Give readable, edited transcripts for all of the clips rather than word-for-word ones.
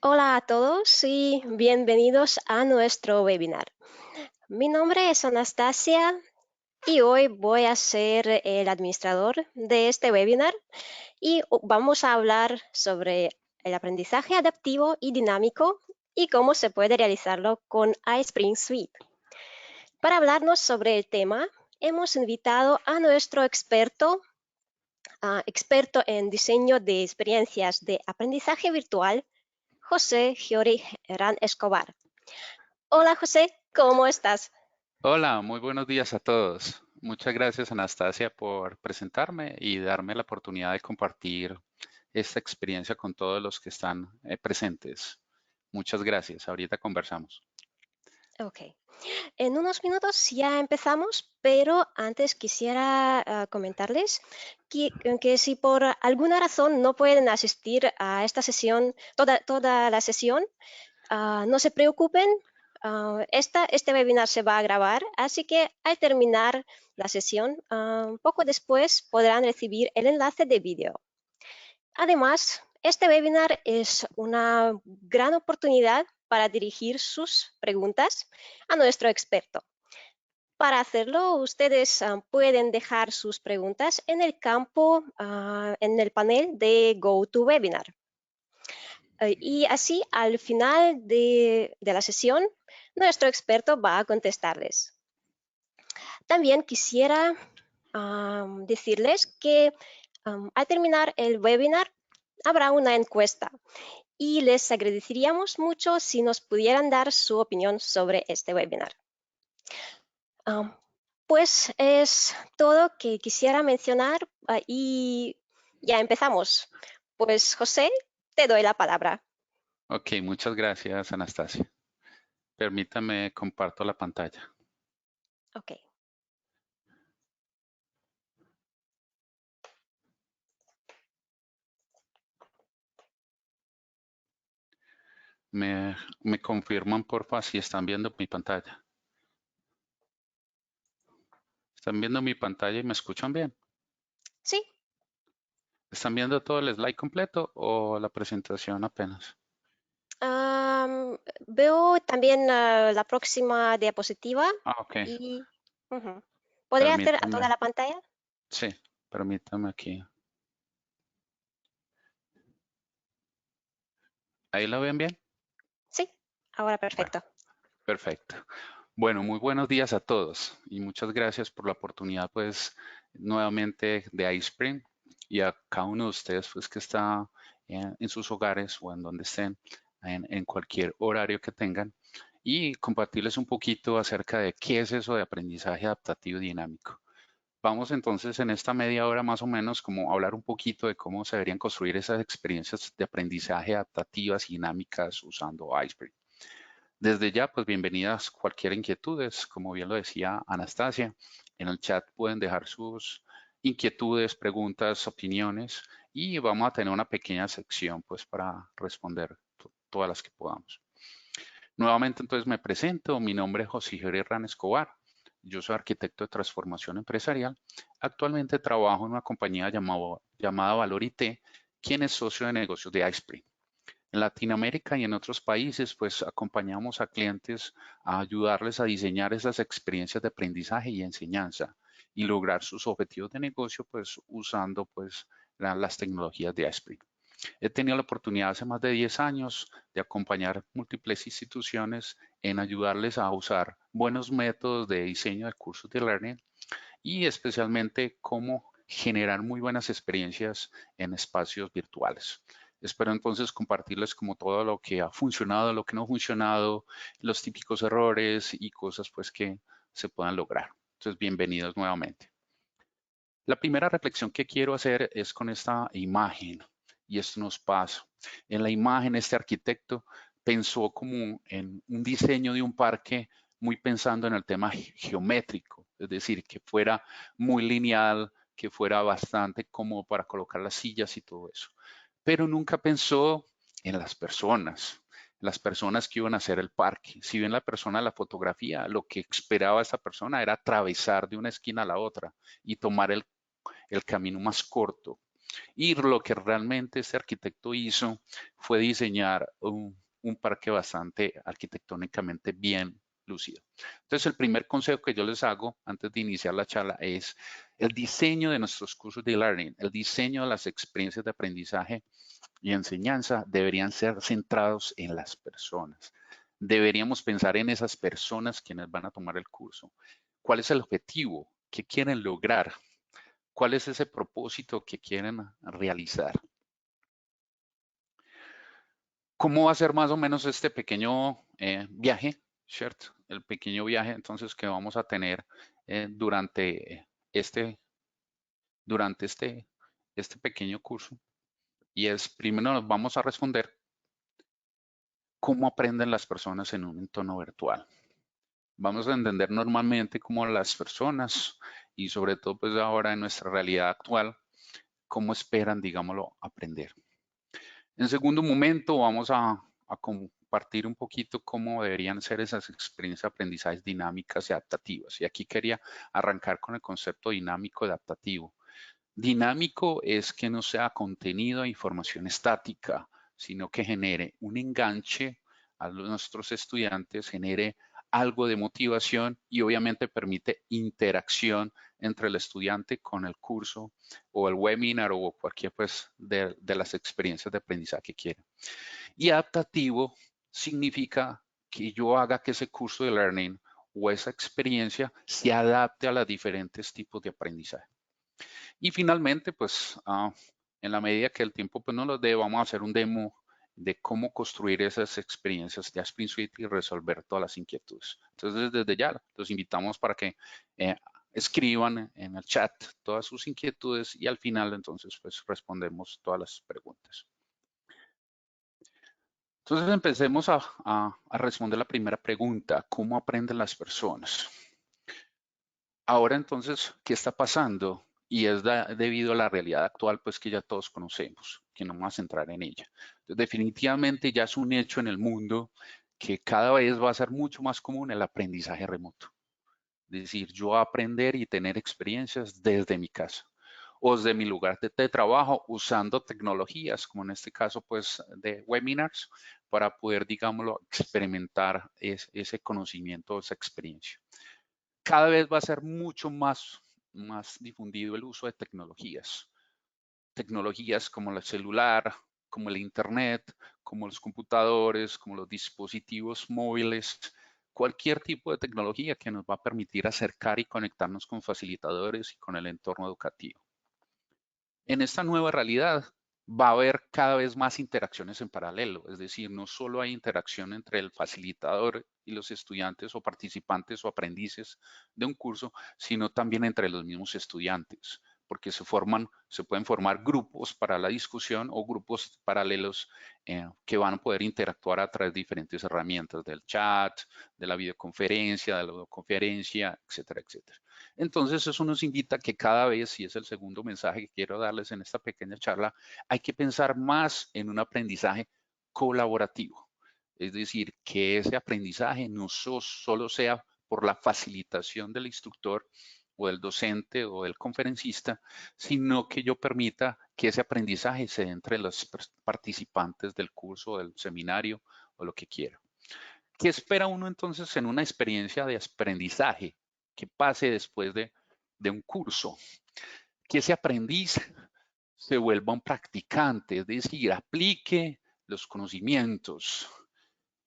Hola a todos y bienvenidos a nuestro webinar. Mi nombre es Anastasia y hoy voy a ser el administrador de este webinar y vamos a hablar sobre el aprendizaje adaptivo y dinámico y cómo se puede realizarlo con iSpring Suite. Para hablarnos sobre el tema, hemos invitado a nuestro experto en diseño de experiencias de aprendizaje virtual, José Giori Herrán Escobar. Hola José, ¿cómo estás? Hola, muy buenos días a todos. Muchas gracias, Anastasia, por presentarme y darme la oportunidad de compartir esta experiencia con todos los que están presentes. Muchas gracias. Ahorita conversamos. Ok, en unos minutos ya empezamos, pero antes quisiera comentarles que si por alguna razón no pueden asistir a esta sesión, toda la sesión, no se preocupen, este webinar se va a grabar, así que al terminar la sesión, poco después podrán recibir el enlace de vídeo. Además, este webinar es una gran oportunidad para dirigir sus preguntas a nuestro experto. Para hacerlo, ustedes pueden dejar sus preguntas en el campo, en el panel de GoToWebinar. Y así, al final de la sesión, nuestro experto va a contestarles. También quisiera decirles que al terminar el webinar, habrá una encuesta y les agradeceríamos mucho si nos pudieran dar su opinión sobre este webinar. Pues es todo que quisiera mencionar y ya empezamos. Pues José, te doy la palabra. Ok, muchas gracias, Anastasia. Permítame comparto la pantalla. Ok. Me confirman, porfa, si están viendo mi pantalla. ¿Están viendo mi pantalla y me escuchan bien? Sí. ¿Están viendo todo el slide completo o la presentación apenas? Veo también la próxima diapositiva Ah, ok. y ¿podría hacer a toda Permítame. la pantalla? Sí, permítame aquí. ¿Ahí la ven bien? Sí, ahora Bueno, perfecto. perfecto. Bueno, muy buenos días a todos y muchas gracias por la oportunidad, pues, nuevamente de iSpring y a cada uno de ustedes, pues, que está en sus hogares o en donde estén, en cualquier horario que tengan y compartirles un poquito acerca de qué es eso de aprendizaje adaptativo y dinámico. Vamos entonces en esta media hora más o menos como a hablar un poquito de cómo se deberían construir esas experiencias de aprendizaje adaptativas y dinámicas usando iSpring. Desde ya, pues bienvenidas cualquier inquietudes, como bien lo decía Anastasia. En el chat pueden dejar sus inquietudes, preguntas, opiniones y vamos a tener una pequeña sección pues para responder todas las que podamos. Nuevamente entonces me presento, mi nombre es José Herrán Escobar, yo soy arquitecto de transformación empresarial. Actualmente trabajo en una compañía llamada Valor IT, quien es socio de negocios de iSpring. En Latinoamérica y en otros países, pues acompañamos a clientes a ayudarles a diseñar esas experiencias de aprendizaje y enseñanza y lograr sus objetivos de negocio, pues usando pues las tecnologías de iSpring. He tenido la oportunidad hace más de 10 años de acompañar múltiples instituciones en ayudarles a usar buenos métodos de diseño de cursos de learning y especialmente cómo generar muy buenas experiencias en espacios virtuales. Espero entonces compartirles como todo lo que ha funcionado, lo que no ha funcionado, los típicos errores y cosas pues que se puedan lograr. Entonces, bienvenidos nuevamente. La primera reflexión que quiero hacer es con esta imagen y esto nos pasa. En la imagen, este arquitecto pensó como en un diseño de un parque muy pensando en el tema geométrico, es decir, que fuera muy lineal, que fuera bastante cómodo para colocar las sillas y todo eso. Pero nunca pensó en las personas que iban a hacer el parque. Si bien la persona de la fotografía, lo que esperaba esa persona era atravesar de una esquina a la otra y tomar el camino más corto. Y lo que realmente este arquitecto hizo fue diseñar un parque bastante arquitectónicamente bien lucido. Entonces, el primer consejo que yo les hago antes de iniciar la charla es el diseño de nuestros cursos de e-learning, el diseño de las experiencias de aprendizaje y enseñanza deberían ser centrados en las personas. Deberíamos pensar en esas personas quienes van a tomar el curso. ¿Cuál es el objetivo? ¿Qué quieren lograr? ¿Cuál es ese propósito que quieren realizar? ¿Cómo va a ser más o menos este pequeño viaje, ¿cierto? El pequeño viaje entonces que vamos a tener este, durante este pequeño curso. Y es, primero nos vamos a responder cómo aprenden las personas en un entorno virtual. Vamos a entender normalmente cómo las personas y sobre todo pues ahora en nuestra realidad actual, cómo esperan, digámoslo, aprender. En segundo momento vamos a compartir un poquito cómo deberían ser esas experiencias de aprendizaje dinámicas y adaptativas. Y aquí quería arrancar con el concepto dinámico y adaptativo. Dinámico es que no sea contenido e información estática, sino que genere un enganche a nuestros estudiantes, genere algo de motivación y obviamente permite interacción entre el estudiante con el curso o el webinar o cualquier pues de las experiencias de aprendizaje que quiera. Y adaptativo significa que yo haga que ese curso de learning o esa experiencia se adapte a los diferentes tipos de aprendizaje. Y finalmente, pues en la medida que el tiempo pues, nos lo dé, vamos a hacer un demo de cómo construir esas experiencias de Spring Suite y resolver todas las inquietudes. Entonces, desde ya los invitamos para que escriban en el chat todas sus inquietudes y al final entonces pues respondemos todas las preguntas. Entonces empecemos a responder la primera pregunta, ¿cómo aprenden las personas? Ahora entonces, ¿qué está pasando? Y es debido a la realidad actual, pues que ya todos conocemos, que no vamos a entrar en ella. Entonces, definitivamente ya es un hecho en el mundo que cada vez va a ser mucho más común el aprendizaje remoto. Es decir, yo aprender y tener experiencias desde mi casa o desde mi lugar de trabajo usando tecnologías, como en este caso, pues, de webinars, para poder, digámoslo, experimentar ese conocimiento, esa experiencia. Cada vez va a ser mucho más difundido el uso de tecnologías. Tecnologías como el celular, como el internet, como los computadores, como los dispositivos móviles, cualquier tipo de tecnología que nos va a permitir acercar y conectarnos con facilitadores y con el entorno educativo. En esta nueva realidad va a haber cada vez más interacciones en paralelo, es decir, no solo hay interacción entre el facilitador y los estudiantes o participantes o aprendices de un curso, sino también entre los mismos estudiantes, porque se pueden formar grupos para la discusión o grupos paralelos que van a poder interactuar a través de diferentes herramientas del chat, de la videoconferencia, de la videoconferencia, etcétera, etcétera. Entonces, eso nos invita a que cada vez, y es el segundo mensaje que quiero darles en esta pequeña charla, hay que pensar más en un aprendizaje colaborativo. Es decir, que ese aprendizaje no solo sea por la facilitación del instructor o del docente o del conferencista, sino que yo permita que ese aprendizaje se dé entre los participantes del curso, o del seminario o lo que quiera. ¿Qué espera uno entonces en una experiencia de aprendizaje que pase después de un curso? Que ese aprendiz se vuelva un practicante, es decir, aplique los conocimientos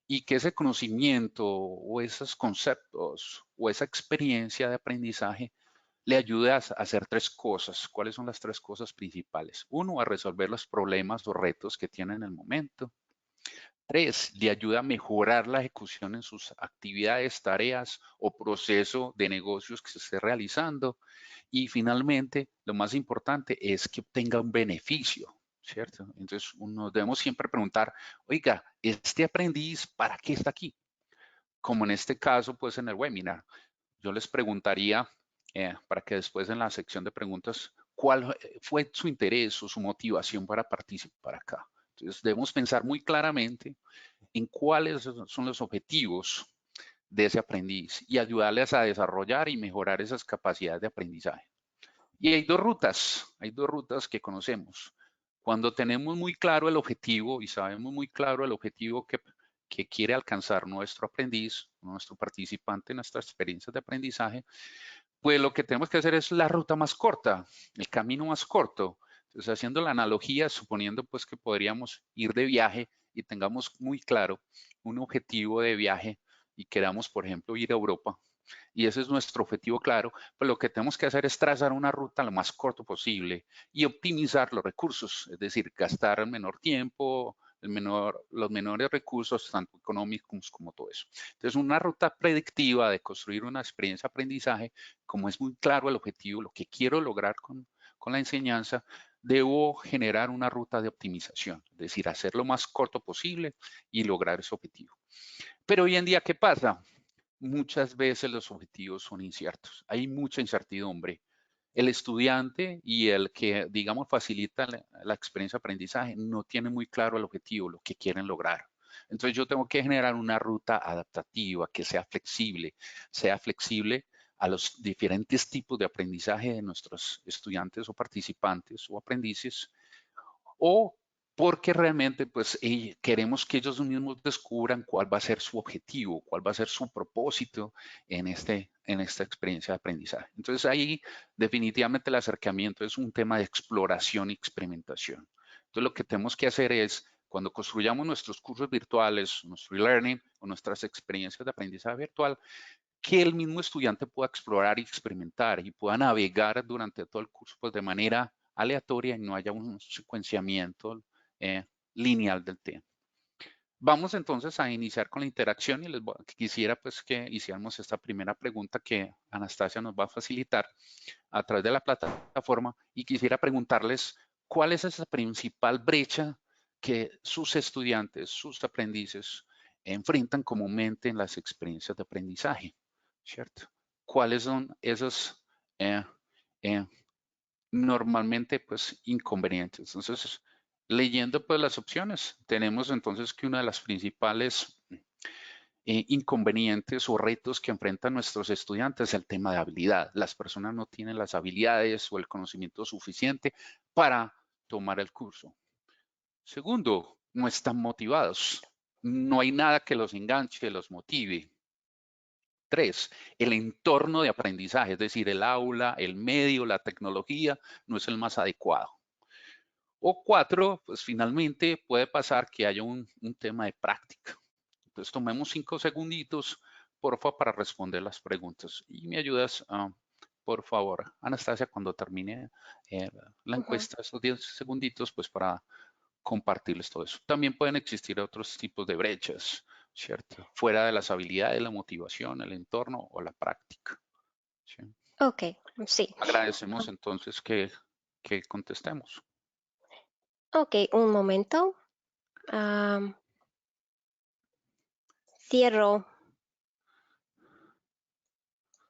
y que ese conocimiento o esos conceptos o esa experiencia de aprendizaje le ayude a hacer tres cosas. ¿Cuáles son las tres cosas principales? Uno, a resolver los problemas o retos que tiene en el momento. Tres, le ayuda a mejorar la ejecución en sus actividades, tareas o proceso de negocios que se esté realizando. Y finalmente, lo más importante es que obtenga un beneficio, ¿cierto? Entonces, nos debemos siempre preguntar, oiga, este aprendiz, ¿para qué está aquí? Como en este caso, pues en el webinar, yo les preguntaría, para que después en la sección de preguntas, ¿cuál fue su interés o su motivación para participar acá? Entonces, debemos pensar muy claramente en cuáles son los objetivos de ese aprendiz y ayudarles a desarrollar y mejorar esas capacidades de aprendizaje. Y hay dos rutas que conocemos. Cuando tenemos muy claro el objetivo y sabemos muy claro el objetivo que quiere alcanzar nuestro aprendiz, nuestro participante en nuestras experiencias de aprendizaje, pues lo que tenemos que hacer es la ruta más corta, el camino más corto. Entonces, haciendo la analogía, suponiendo pues que podríamos ir de viaje y tengamos muy claro un objetivo de viaje y queramos, por ejemplo, ir a Europa, y ese es nuestro objetivo claro, pues lo que tenemos que hacer es trazar una ruta lo más corto posible y optimizar los recursos, es decir, gastar el menor tiempo, los menores recursos, tanto económicos como todo eso. Entonces, una ruta predictiva de construir una experiencia de aprendizaje, como es muy claro el objetivo, lo que quiero lograr con la enseñanza, debo generar una ruta de optimización, es decir, hacer lo más corto posible y lograr ese objetivo. Pero hoy en día, ¿qué pasa? Muchas veces los objetivos son inciertos. Hay mucha incertidumbre. El estudiante y el que, digamos, facilita la experiencia de aprendizaje no tiene muy claro el objetivo, lo que quieren lograr. Entonces yo tengo que generar una ruta adaptativa que sea flexible a los diferentes tipos de aprendizaje de nuestros estudiantes o participantes o aprendices, o porque realmente pues queremos que ellos mismos descubran cuál va a ser su objetivo, cuál va a ser su propósito en esta experiencia de aprendizaje. Entonces ahí definitivamente el acercamiento es un tema de exploración y experimentación. Entonces lo que tenemos que hacer es, cuando construyamos nuestros cursos virtuales, nuestro e-learning o nuestras experiencias de aprendizaje virtual, que el mismo estudiante pueda explorar y experimentar y pueda navegar durante todo el curso pues, de manera aleatoria y no haya un secuenciamiento eh, lineal del tema. Vamos entonces a iniciar con la interacción y quisiera pues que hiciéramos esta primera pregunta que Anastasia nos va a facilitar a través de la plataforma y quisiera preguntarles cuál es esa principal brecha que sus estudiantes, sus aprendices enfrentan comúnmente en las experiencias de aprendizaje, ¿cierto? ¿Cuáles son esos eh, eh, normalmente pues inconvenientes? Entonces, leyendo pues las opciones, tenemos entonces que una de las principales inconvenientes o retos que enfrentan nuestros estudiantes es el tema de habilidad. Las personas no tienen las habilidades o el conocimiento suficiente para tomar el curso. Segundo, no están motivados. No hay nada que los enganche, los motive. Tres, el entorno de aprendizaje, es decir, el aula, el medio, la tecnología, no es el más adecuado. O cuatro, pues finalmente puede pasar que haya un tema de práctica. Entonces tomemos 5 segunditos, porfa, para responder las preguntas. Y me ayudas, por favor, Anastasia, cuando termine la Ujú. encuesta, esos 10 segunditos, pues para compartirles todo eso. También pueden existir otros tipos de brechas, ¿cierto? Fuera de las habilidades, la motivación, el entorno o la práctica. ¿Sí? Ok, sí. Agradecemos entonces que contestemos. Ok, un momento. Am, cierro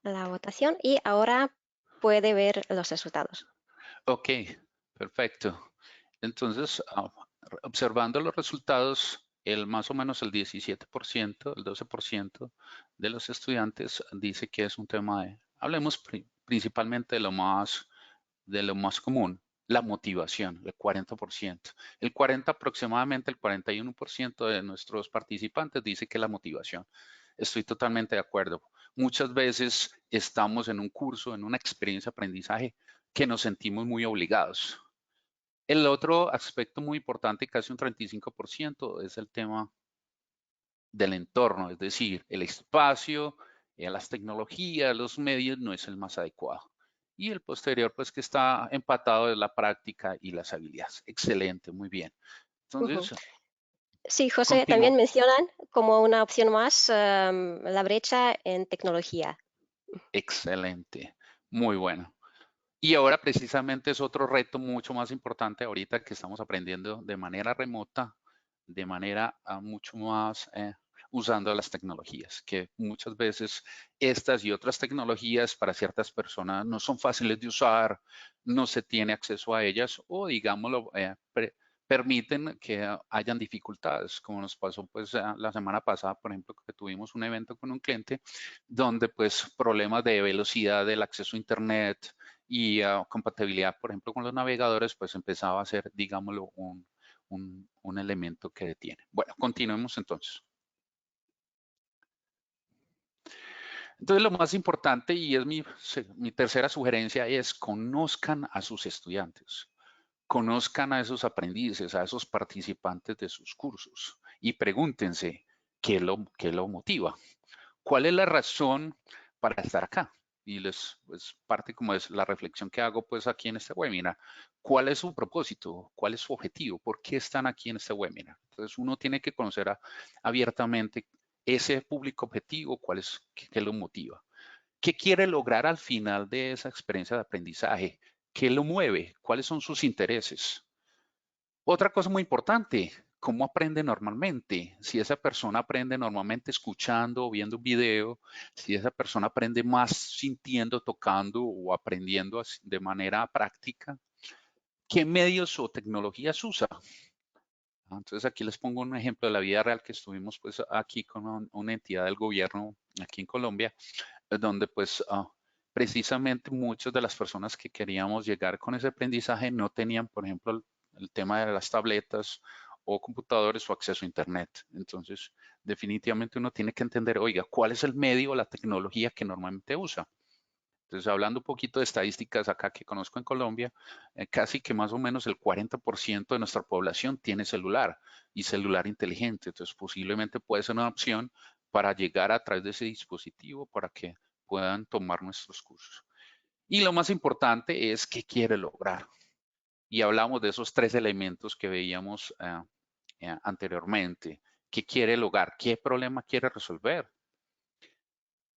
la votación y ahora puede ver los resultados. Ok, perfecto. Entonces, observando los resultados, más o menos el 17%, el 12% de los estudiantes dice que es un tema de, hablemos principalmente de lo más común, la motivación, el 40%. El 40 aproximadamente, el 41% de nuestros participantes dice que la motivación. Estoy totalmente de acuerdo. Muchas veces estamos en un curso, en una experiencia de aprendizaje que nos sentimos muy obligados. El otro aspecto muy importante, casi un 35%, es el tema del entorno, es decir, el espacio, las tecnologías, los medios no es el más adecuado. Y el posterior, pues que está empatado es la práctica y las habilidades. Excelente, muy bien. Ujú. Entonces, Sí, José, continúo. también mencionan como una opción más la brecha en tecnología. Excelente, muy bueno. Y ahora precisamente es otro reto mucho más importante ahorita que estamos aprendiendo de manera remota, de manera mucho más usando las tecnologías, que muchas veces estas y otras tecnologías para ciertas personas no son fáciles de usar, no se tiene acceso a ellas o digámoslo, permiten que hayan dificultades, como nos pasó pues la semana pasada, por ejemplo, que tuvimos un evento con un cliente donde pues problemas de velocidad del acceso a internet, y compatibilidad, por ejemplo, con los navegadores, pues empezaba a ser, digámoslo, un elemento que detiene. Bueno, continuemos entonces. Entonces, lo más importante, y es mi tercera sugerencia, es conozcan a sus estudiantes, conozcan a esos aprendices, a esos participantes de sus cursos y pregúntense qué lo motiva. ¿Cuál es la razón para estar acá? Y pues, parte como es la reflexión que hago pues aquí en este webinar. ¿Cuál es su propósito? ¿Cuál es su objetivo? ¿Por qué están aquí en este webinar? Entonces uno tiene que conocer abiertamente ese público objetivo, qué lo motiva. ¿Qué quiere lograr al final de esa experiencia de aprendizaje? ¿Qué lo mueve? ¿Cuáles son sus intereses? Otra cosa muy importante, ¿cómo aprende normalmente? Si esa persona aprende normalmente escuchando o viendo un video, si esa persona aprende más sintiendo, tocando o aprendiendo de manera práctica, ¿qué medios o tecnologías usa? Entonces aquí les pongo un ejemplo de la vida real que estuvimos pues aquí con una entidad del gobierno aquí en Colombia, donde pues precisamente muchas de las personas que queríamos llegar con ese aprendizaje no tenían, por ejemplo, el tema de las tabletas o computadores o acceso a Internet. Entonces, definitivamente uno tiene que entender, oiga, ¿cuál es el medio o la tecnología que normalmente usa? Entonces, hablando un poquito de estadísticas acá que conozco en Colombia, casi que más o menos el 40% de nuestra población tiene celular y celular inteligente. Entonces, posiblemente puede ser una opción para llegar a través de ese dispositivo para que puedan tomar nuestros cursos. Y lo más importante es qué quiere lograr. Y hablamos de esos tres elementos que veíamos anteriormente. ¿Qué quiere lograr? ¿Qué problema quiere resolver?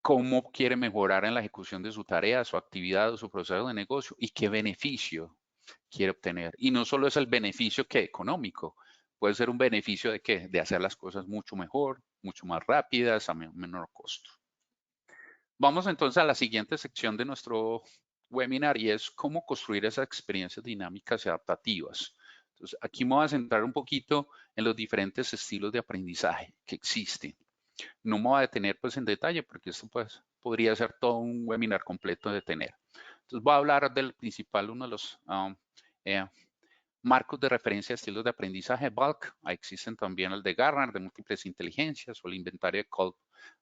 ¿Cómo quiere mejorar en la ejecución de su tarea, su actividad o su proceso de negocio? ¿Y qué beneficio quiere obtener? Y no solo es el beneficio que económico, puede ser un beneficio de qué? De hacer las cosas mucho mejor, mucho más rápidas, a menor costo. Vamos entonces a la siguiente sección de nuestro webinar y es cómo construir esas experiencias dinámicas y adaptativas. Entonces, aquí me voy a centrar un poquito en los diferentes estilos de aprendizaje que existen. No me voy a detener pues en detalle porque esto pues podría ser todo un webinar completo de tener. Entonces voy a hablar del principal, uno de los eh, marcos de referencia de estilos de aprendizaje, BALC. Ahí existen también el de Gartner, de múltiples inteligencias, o el inventario de Kolb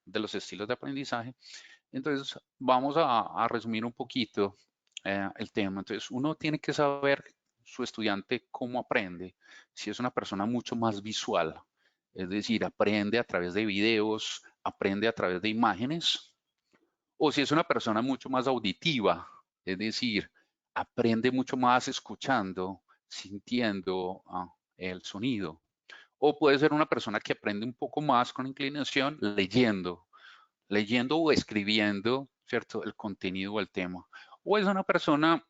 de los estilos de aprendizaje. Entonces, vamos a resumir un poquito el tema. Entonces, uno tiene que saber su estudiante cómo aprende. Si es una persona mucho más visual, es decir, aprende a través de videos, aprende a través de imágenes, o si es una persona mucho más auditiva, es decir, aprende mucho más escuchando, sintiendo el sonido. O puede ser una persona que aprende un poco más con inclinación leyendo o escribiendo, ¿cierto? El contenido o el tema. O es una persona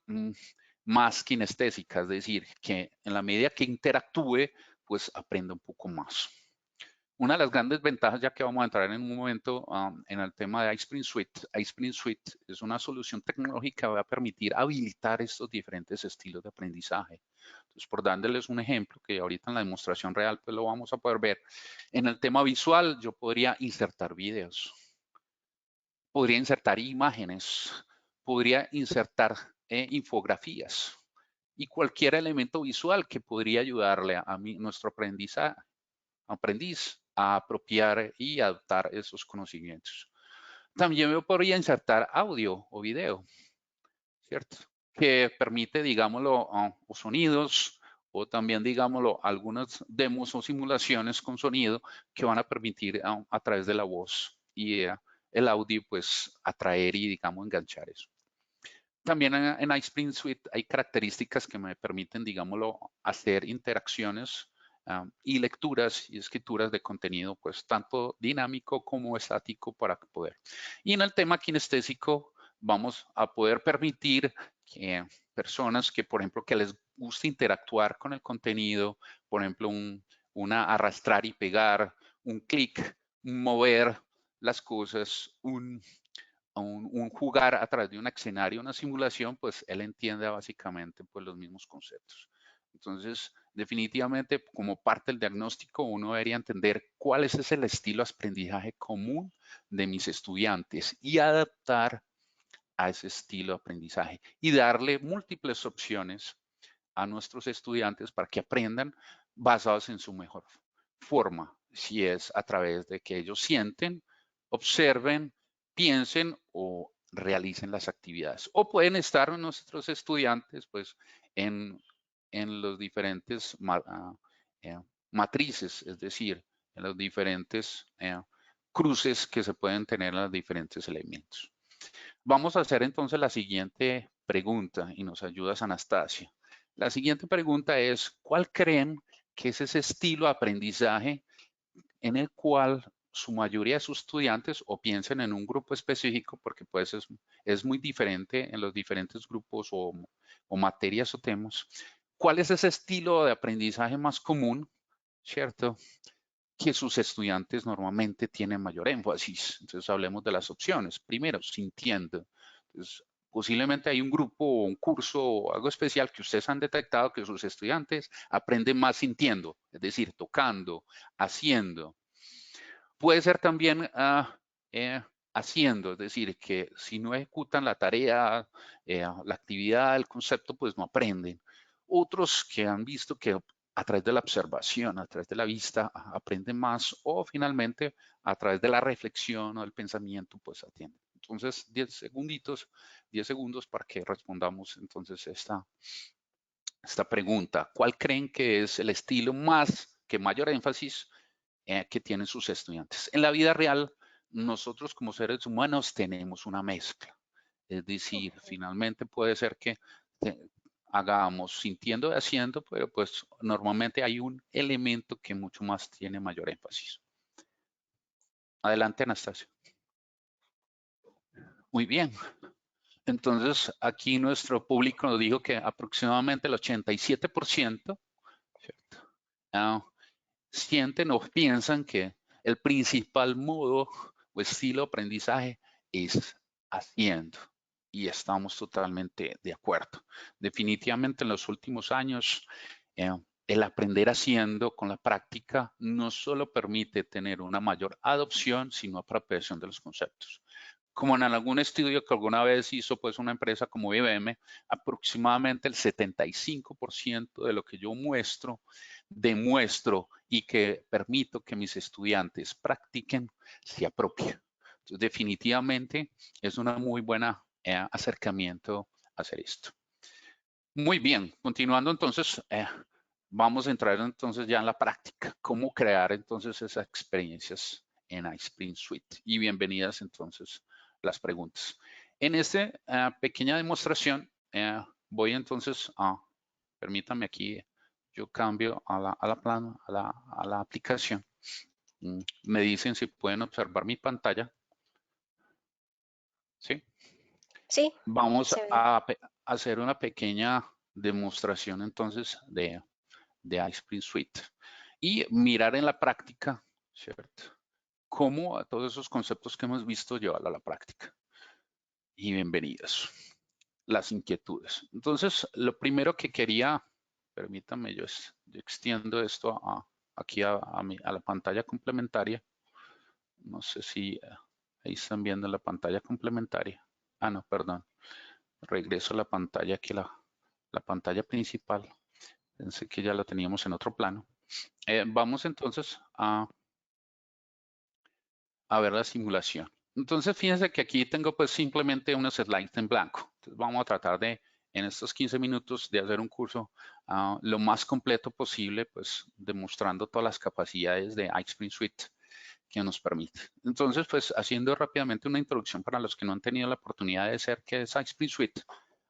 más kinestésica, es decir, que en la medida que interactúe, pues aprende un poco más. Una de las grandes ventajas, ya que vamos a entrar en un momento en el tema de iSpring Suite es una solución tecnológica que va a permitir habilitar estos diferentes estilos de aprendizaje. Entonces, por dándoles un ejemplo, que ahorita en la demostración real pues lo vamos a poder ver, en el tema visual yo podría insertar videos, podría insertar imágenes, podría insertar infografías y cualquier elemento visual que podría ayudarle a nuestro aprendiz a apropiar y adaptar esos conocimientos. También me podría insertar audio o video, ¿cierto? Que permite, digámoslo, o sonidos o también, digámoslo, algunas demos o simulaciones con sonido que van a permitir a través de la voz y el audio, pues, atraer y, digamos, enganchar eso. También en iSpring Suite hay características que me permiten, digámoslo, hacer interacciones y lecturas y escrituras de contenido, pues tanto dinámico como estático para poder. Y en el tema kinestésico vamos a poder permitir que personas que, por ejemplo, que les guste interactuar con el contenido, por ejemplo, una arrastrar y pegar, un clic, un mover las cosas, un jugar a través de un escenario, una simulación, pues él entiende básicamente pues, los mismos conceptos. Entonces, definitivamente, como parte del diagnóstico, uno debería entender cuál es ese estilo de aprendizaje común de mis estudiantes y adaptar a ese estilo de aprendizaje y darle múltiples opciones a nuestros estudiantes para que aprendan basados en su mejor forma, si es a través de que ellos sienten, observen, piensen o realicen las actividades. O pueden estar nuestros estudiantes pues en, en los diferentes eh, matrices, es decir, en los diferentes cruces que se pueden tener en los diferentes elementos. Vamos a hacer entonces la siguiente pregunta y nos ayudas Anastasia. La siguiente pregunta es, ¿cuál creen que es ese estilo de aprendizaje en el cual su mayoría de sus estudiantes o piensen en un grupo específico, porque pues es muy diferente en los diferentes grupos o materias o temas? ¿Cuál es ese estilo de aprendizaje más común, cierto? Que sus estudiantes normalmente tienen mayor énfasis. Entonces hablemos de las opciones. Primero, sintiendo. Entonces, posiblemente hay un grupo o un curso o algo especial que ustedes han detectado que sus estudiantes aprenden más sintiendo, es decir, tocando, haciendo. Puede ser también haciendo, es decir, que si no ejecutan la tarea, la actividad, el concepto, pues no aprenden. Otros que han visto que a través de la observación, a través de la vista, aprenden más o finalmente a través de la reflexión o del pensamiento, pues atienden. Entonces, 10 segunditos, 10 segundos para que respondamos entonces esta pregunta. ¿Cuál creen que es el estilo más, que mayor énfasis que tienen sus estudiantes? En la vida real, nosotros como seres humanos tenemos una mezcla. Es decir, finalmente puede ser que hagamos sintiendo y haciendo, pero pues normalmente hay un elemento que mucho más tiene mayor énfasis. Adelante, Anastasia. Muy bien. Entonces, aquí nuestro público nos dijo que aproximadamente el 87%, ¿cierto? Ah, sienten o piensan que el principal modo o estilo de aprendizaje es haciendo. Y estamos totalmente de acuerdo. Definitivamente en los últimos años, eh, el aprender haciendo con la práctica no solo permite tener una mayor adopción, sino apropiación de los conceptos. Como en algún estudio que alguna vez hizo pues una empresa como IBM, aproximadamente el 75% de lo que yo muestro, demuestro y que permito que mis estudiantes practiquen, se apropia. Entonces, definitivamente es una muy buena acercamiento a hacer esto. Muy bien, continuando entonces, vamos a entrar entonces ya en la práctica. ¿Cómo crear entonces esas experiencias en iSpring Suite? Y bienvenidas entonces las preguntas. En esta pequeña demostración, voy entonces a, permítame aquí, yo cambio a la aplicación. Me dicen si pueden observar mi pantalla. ¿Sí? Sí, Vamos se ve. a hacer una pequeña demostración entonces de iSpring Suite y mirar en la práctica, ¿cierto? Cómo todos esos conceptos que hemos visto llevarlo a la práctica. Y bienvenidos. Las inquietudes. Entonces, lo primero que quería, permítame, yo extiendo esto aquí a la pantalla complementaria. No sé si ahí están viendo la pantalla complementaria. Ah, no, perdón. Regreso a la pantalla aquí, la pantalla principal. Pensé que ya la teníamos en otro plano. Vamos entonces a ver la simulación. Entonces, fíjense que aquí tengo pues simplemente unos slides en blanco. Entonces, vamos a tratar de, en estos 15 minutos, de hacer un curso lo más completo posible, pues demostrando todas las capacidades de iSpring Suite que nos permite. Entonces, pues haciendo rápidamente una introducción para los que no han tenido la oportunidad de ser qué es iSpring Suite.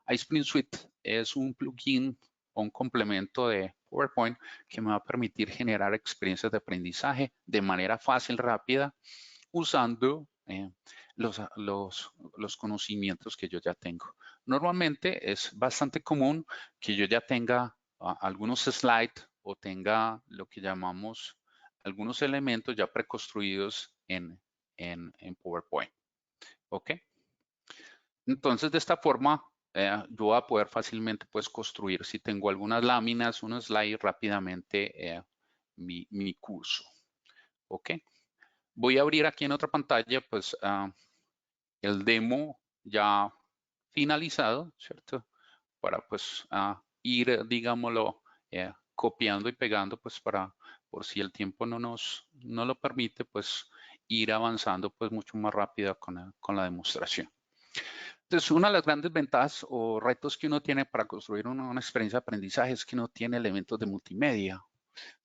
iSpring Suite es un plugin o un complemento de PowerPoint que me va a permitir generar experiencias de aprendizaje de manera fácil, rápida, usando los conocimientos que yo ya tengo. Normalmente es bastante común que yo ya tenga algunos slides o tenga lo que llamamos algunos elementos ya preconstruidos en PowerPoint. ¿Ok? Entonces, de esta forma, yo voy a poder fácilmente pues, construir, si tengo algunas láminas, unos slides rápidamente mi curso. ¿Ok? Voy a abrir aquí en otra pantalla, pues, el demo ya finalizado, ¿cierto? Para pues ir, digámoslo, copiando y pegando, pues para, por si el tiempo no lo permite, pues ir avanzando pues mucho más rápido con la demostración. Entonces, una de las grandes ventajas o retos que uno tiene para construir una experiencia de aprendizaje es que no tiene elementos de multimedia.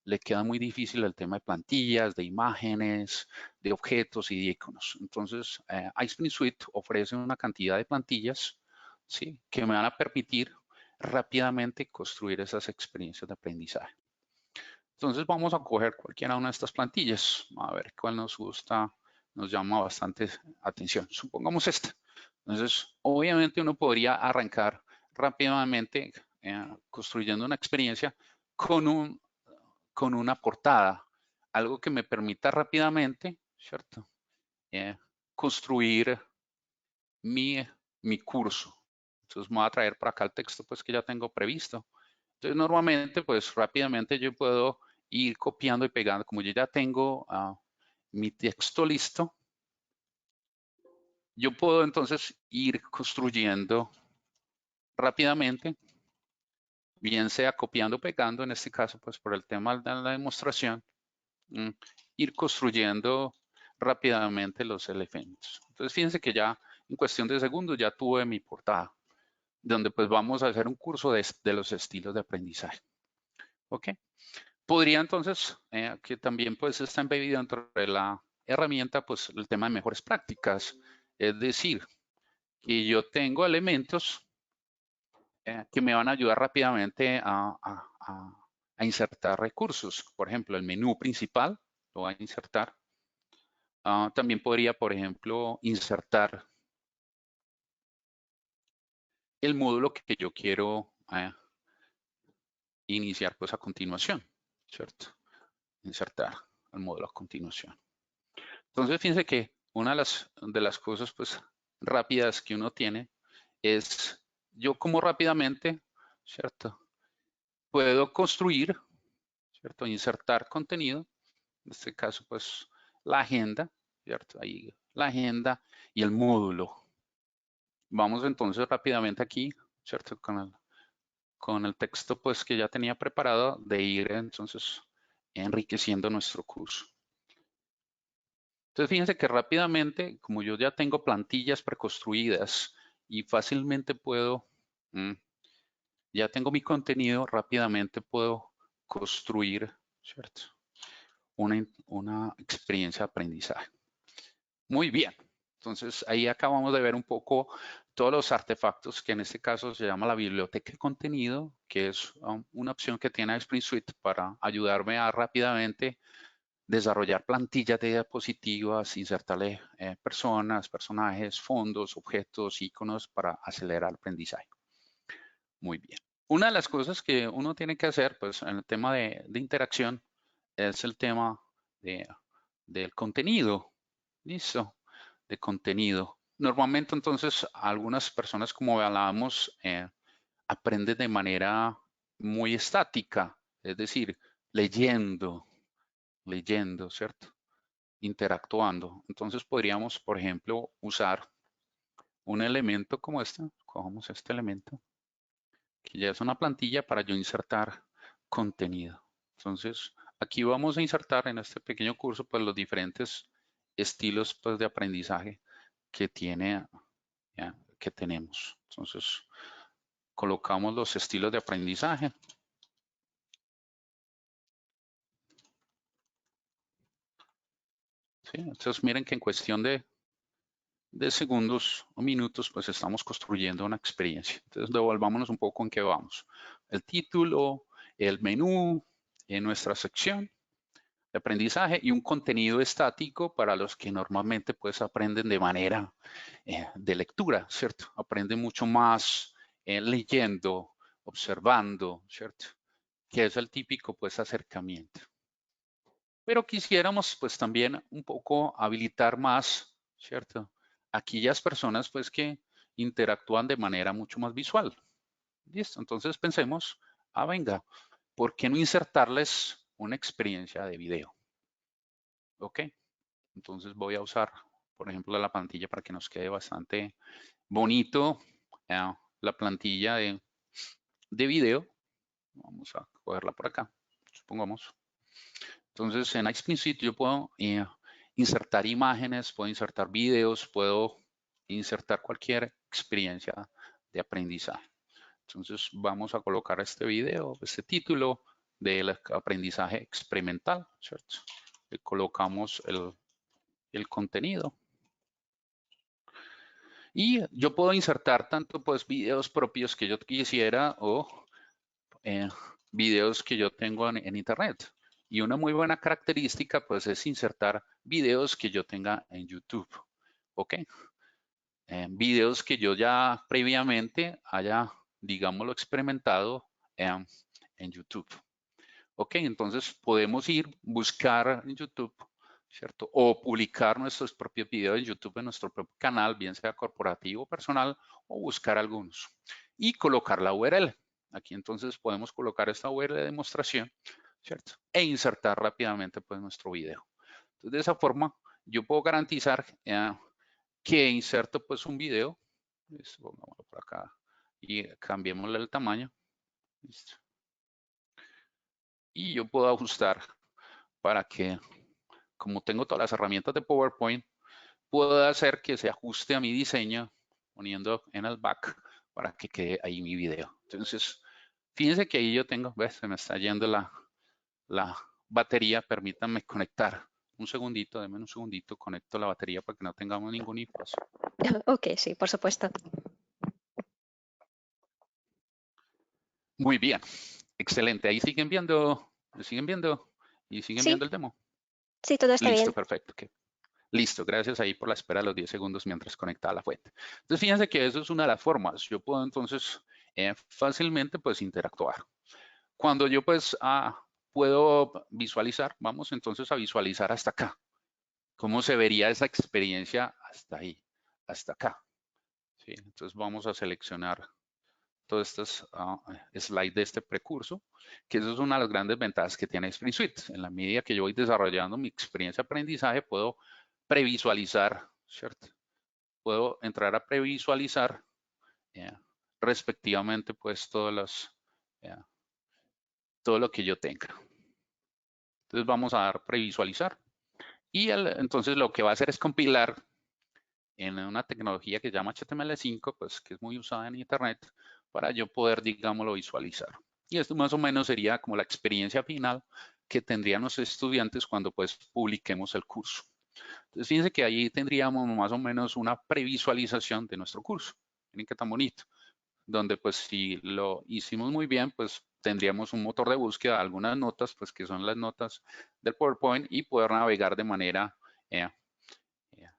Le queda muy difícil el tema de plantillas, de imágenes, de objetos y de iconos. Entonces, iSpring Suite ofrece una cantidad de plantillas, ¿sí?, que me van a permitir rápidamente construir esas experiencias de aprendizaje. Entonces, vamos a coger cualquiera una de estas plantillas, a ver cuál nos gusta, nos llama bastante atención. Supongamos esta. Entonces, obviamente uno podría arrancar rápidamente construyendo una experiencia con con una portada, algo que me permita rápidamente, ¿cierto? Construir mi, mi curso. Entonces me voy a traer para acá el texto pues que ya tengo previsto. Entonces normalmente pues rápidamente yo puedo ir copiando y pegando, como yo ya tengo mi texto listo, yo puedo entonces ir construyendo rápidamente, bien sea copiando o pegando, en este caso pues por el tema de la demostración, ir construyendo rápidamente los elementos. Entonces fíjense que ya en cuestión de segundos ya tuve mi portada, donde pues vamos a hacer un curso de los estilos de aprendizaje. ¿Ok? Podría entonces, que también pues está embebido dentro de la herramienta, pues el tema de mejores prácticas. Es decir, que yo tengo elementos que me van a ayudar rápidamente a insertar recursos. Por ejemplo, el menú principal lo voy a insertar. También podría, por ejemplo, insertar el módulo que yo quiero iniciar pues a continuación, ¿cierto? Insertar el módulo a continuación. Entonces, fíjense que una de las cosas pues rápidas que uno tiene es yo como rápidamente, ¿cierto? Puedo construir, ¿cierto? Insertar contenido, en este caso pues la agenda, ¿cierto? Ahí la agenda y el módulo. Vamos entonces rápidamente aquí, ¿cierto? Con el texto pues que ya tenía preparado de ir entonces enriqueciendo nuestro curso. Entonces fíjense que rápidamente, como yo ya tengo plantillas preconstruidas y fácilmente puedo, ya tengo mi contenido, rápidamente puedo construir, ¿cierto? Una experiencia de aprendizaje. Muy bien. Entonces ahí acabamos de ver un poco todos los artefactos que en este caso se llama la biblioteca de contenido, que es una opción que tiene Spring Suite para ayudarme a rápidamente desarrollar plantillas de diapositivas, insertarle personas, personajes, fondos, objetos, iconos para acelerar el aprendizaje. Muy bien. Una de las cosas que uno tiene que hacer, pues, en el tema de interacción, es el tema del contenido. Listo, de contenido. Normalmente, entonces, algunas personas, como hablábamos, aprenden de manera muy estática, es decir, leyendo, ¿cierto? Interactuando. Entonces podríamos, por ejemplo, usar un elemento como este. Cogemos este elemento, que ya es una plantilla para yo insertar contenido. Entonces, aquí vamos a insertar en este pequeño curso, pues los diferentes estilos pues, de aprendizaje que que tenemos. Entonces, colocamos los estilos de aprendizaje. ¿Sí? Entonces, miren que en cuestión de segundos o minutos, pues estamos construyendo una experiencia. Entonces, devolvámonos un poco en qué vamos. El título, el menú, en nuestra sección de aprendizaje y un contenido estático para los que normalmente pues aprenden de manera de lectura, ¿cierto? Aprenden mucho más leyendo, observando, ¿cierto? Que es el típico pues acercamiento. Pero quisiéramos pues también un poco habilitar más, ¿cierto? Aquellas personas pues que interactúan de manera mucho más visual. ¿Listo? Entonces pensemos, venga, ¿por qué no insertarles una experiencia de video? ¿Ok? Entonces voy a usar, por ejemplo, la plantilla para que nos quede bastante bonito la plantilla de video. Vamos a cogerla por acá, supongamos. Entonces, en iSpring Suite yo puedo insertar imágenes, puedo insertar videos, puedo insertar cualquier experiencia de aprendizaje. Entonces, vamos a colocar este video, este título del aprendizaje experimental, ¿cierto? Le colocamos el contenido. Y yo puedo insertar tanto pues videos propios que yo quisiera o videos que yo tengo en internet. Y una muy buena característica pues es insertar videos que yo tenga en YouTube. ¿Ok? Videos que yo ya previamente haya, digámoslo, experimentado en YouTube. Ok, entonces podemos ir, buscar en YouTube, ¿cierto? O publicar nuestros propios videos en YouTube en nuestro propio canal, bien sea corporativo o personal, o buscar algunos. Y colocar la URL. Aquí entonces podemos colocar esta URL de demostración, ¿cierto? E insertar rápidamente pues nuestro video. Entonces de esa forma yo puedo garantizar que inserto pues un video. Listo, pongámoslo por acá y cambiémosle el tamaño. Listo. Y yo puedo ajustar para que, como tengo todas las herramientas de PowerPoint, puedo hacer que se ajuste a mi diseño poniendo en el back para que quede ahí mi video. Entonces, fíjense que ahí yo tengo, ¿ves? Se me está yendo la batería. Permítanme conectar. Un segundito, denme un segundito, conecto la batería para que no tengamos ningún impasse. Ok, sí, por supuesto. Muy bien, excelente. Ahí siguen viendo, y siguen Sí, viendo el demo. sí, todo está Listo, bien. perfecto. Okay. Listo, gracias ahí por la espera de los 10 segundos mientras conectaba la fuente. Entonces, fíjense que eso es una de las formas. Yo puedo entonces fácilmente pues interactuar. Cuando yo pues puedo visualizar, vamos entonces a visualizar hasta acá. ¿Cómo se vería esa experiencia hasta ahí, hasta acá? ¿Sí? Entonces vamos a seleccionar todos estos slides de este precurso, que eso es una de las grandes ventajas que tiene Spring Suite. En la medida que yo voy desarrollando mi experiencia de aprendizaje, puedo previsualizar, ¿cierto? Puedo entrar a previsualizar respectivamente pues todo lo que yo tenga. Entonces vamos a dar previsualizar y entonces lo que va a hacer es compilar en una tecnología que se llama HTML5, pues que es muy usada en internet para yo poder, digámoslo, visualizar. Y esto más o menos sería como la experiencia final que tendrían los estudiantes cuando pues publiquemos el curso. Entonces fíjense que ahí tendríamos más o menos una previsualización de nuestro curso. Miren qué tan bonito. Donde pues si lo hicimos muy bien, pues tendríamos un motor de búsqueda, algunas notas, pues que son las notas del PowerPoint y poder navegar de manera eh, eh,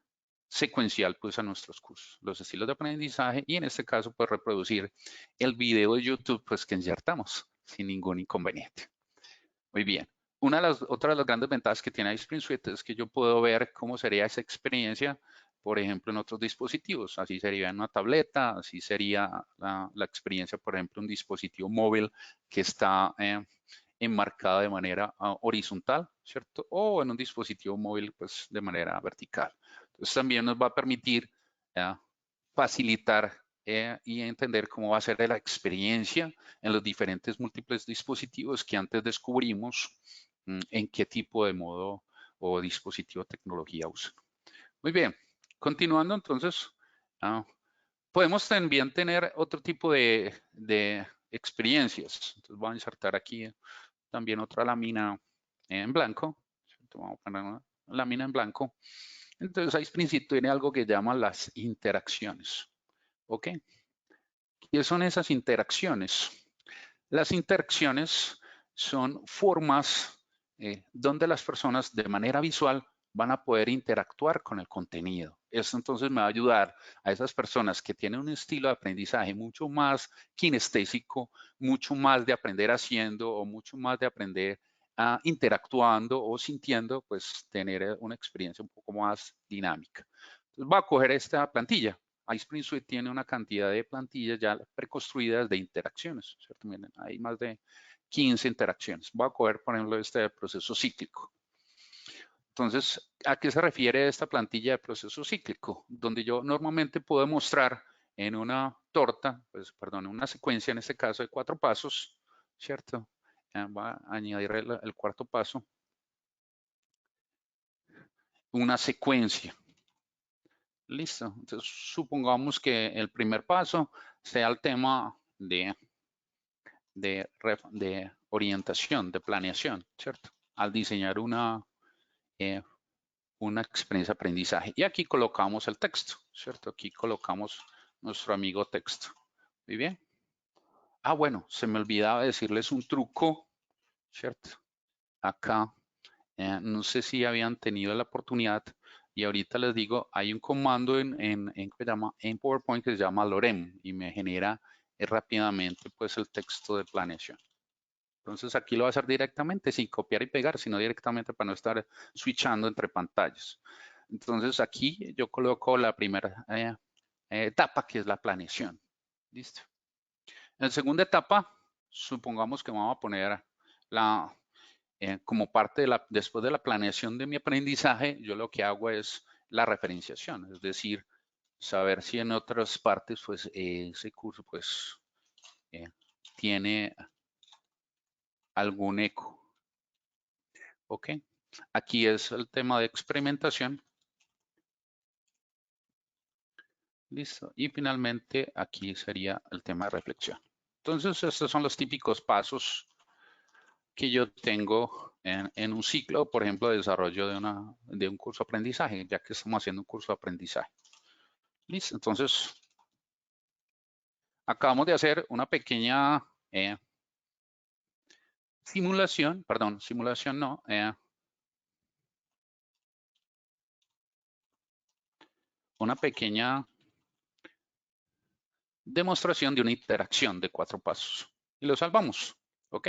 secuencial pues a nuestros cursos, los estilos de aprendizaje y en este caso pues reproducir el video de YouTube pues que insertamos sin ningún inconveniente. Muy bien. Otra de las grandes ventajas que tiene iSpring Suite es que yo puedo ver cómo sería esa experiencia, por ejemplo, en otros dispositivos. Así sería en una tableta, así sería la experiencia, por ejemplo, en un dispositivo móvil que está enmarcado de manera horizontal, ¿cierto? O en un dispositivo móvil, pues, de manera vertical. Entonces, también nos va a permitir facilitar y entender cómo va a ser la experiencia en los diferentes múltiples dispositivos que antes descubrimos en qué tipo de modo o dispositivo o tecnología usan. Muy bien, continuando entonces, podemos también tener otro tipo de experiencias. Entonces voy a insertar aquí también otra lámina en blanco. Vamos a poner una lámina en blanco. Entonces iSpring tiene algo que llama las interacciones. ¿Ok? ¿Qué son esas interacciones? Las interacciones son formas donde las personas de manera visual van a poder interactuar con el contenido. Esto entonces me va a ayudar a esas personas que tienen un estilo de aprendizaje mucho más kinestésico, mucho más de aprender haciendo o mucho más de aprender interactuando o sintiendo, pues tener una experiencia un poco más dinámica. Entonces voy a coger esta plantilla. iSpring Suite tiene una cantidad de plantillas ya preconstruidas de interacciones, ¿cierto? Miren, hay más de 15 interacciones. Voy a coger, por ejemplo, este proceso cíclico. Entonces, ¿a qué se refiere esta plantilla de proceso cíclico? Donde yo normalmente puedo mostrar en una torta, pues perdón, en una secuencia en este caso de 4 pasos, ¿cierto? Va a añadir el cuarto paso, una secuencia. Listo. Entonces, supongamos que el primer paso sea el tema de orientación, de planeación, ¿cierto? Al diseñar eh, una experiencia de aprendizaje. Y aquí colocamos el texto, ¿cierto? Aquí colocamos nuestro amigo texto. Muy bien. Ah, bueno, se me olvidaba decirles un truco, ¿cierto? Acá, no sé si habían tenido la oportunidad y ahorita les digo, hay un comando en PowerPoint que se llama lorem y me genera rápidamente pues el texto de planeación. Entonces aquí lo va a hacer directamente sin copiar y pegar, sino directamente para no estar switchando entre pantallas. Entonces aquí yo coloco la primera etapa que es la planeación. Listo. En la segunda etapa, supongamos que vamos a poner como parte después de la planeación de mi aprendizaje, yo lo que hago es la referenciación, es decir, saber si en otras partes, pues ese curso, pues tiene algún eco. ¿Ok? Aquí es el tema de experimentación. Listo. Y finalmente aquí sería el tema de reflexión. Entonces, estos son los típicos pasos que yo tengo en un ciclo, por ejemplo, de desarrollo de un curso de aprendizaje, ya que estamos haciendo un curso de aprendizaje. Listo. Entonces, acabamos de hacer una pequeña simulación, perdón, simulación no, una pequeña demostración de una interacción de 4 pasos. Y lo salvamos, ¿ok?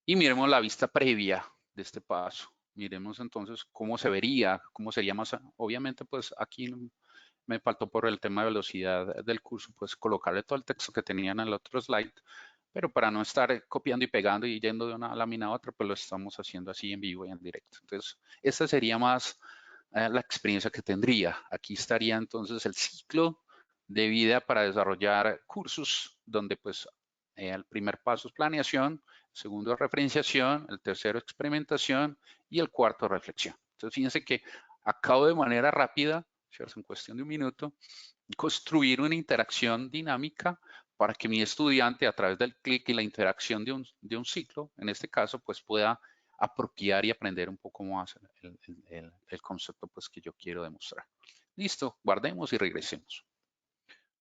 Y miremos la vista previa de este paso. Miremos entonces cómo se vería, cómo sería más, obviamente pues aquí me faltó por el tema de velocidad del curso, pues colocarle todo el texto que tenía en el otro slide, pero para no estar copiando y pegando y yendo de una lámina a otra, pues lo estamos haciendo así en vivo y en directo. Entonces, esta sería más la experiencia que tendría. Aquí estaría entonces el ciclo de vida para desarrollar cursos donde pues el primer paso es planeación, el segundo es referenciación, el tercero experimentación y el cuarto reflexión. Entonces, fíjense que acabo de manera rápida, ¿cierto? En cuestión de un minuto, construir una interacción dinámica para que mi estudiante a través del clic y la interacción de un ciclo, en este caso, pues pueda apropiar y aprender un poco más el concepto pues, que yo quiero demostrar. Listo, guardemos y regresemos.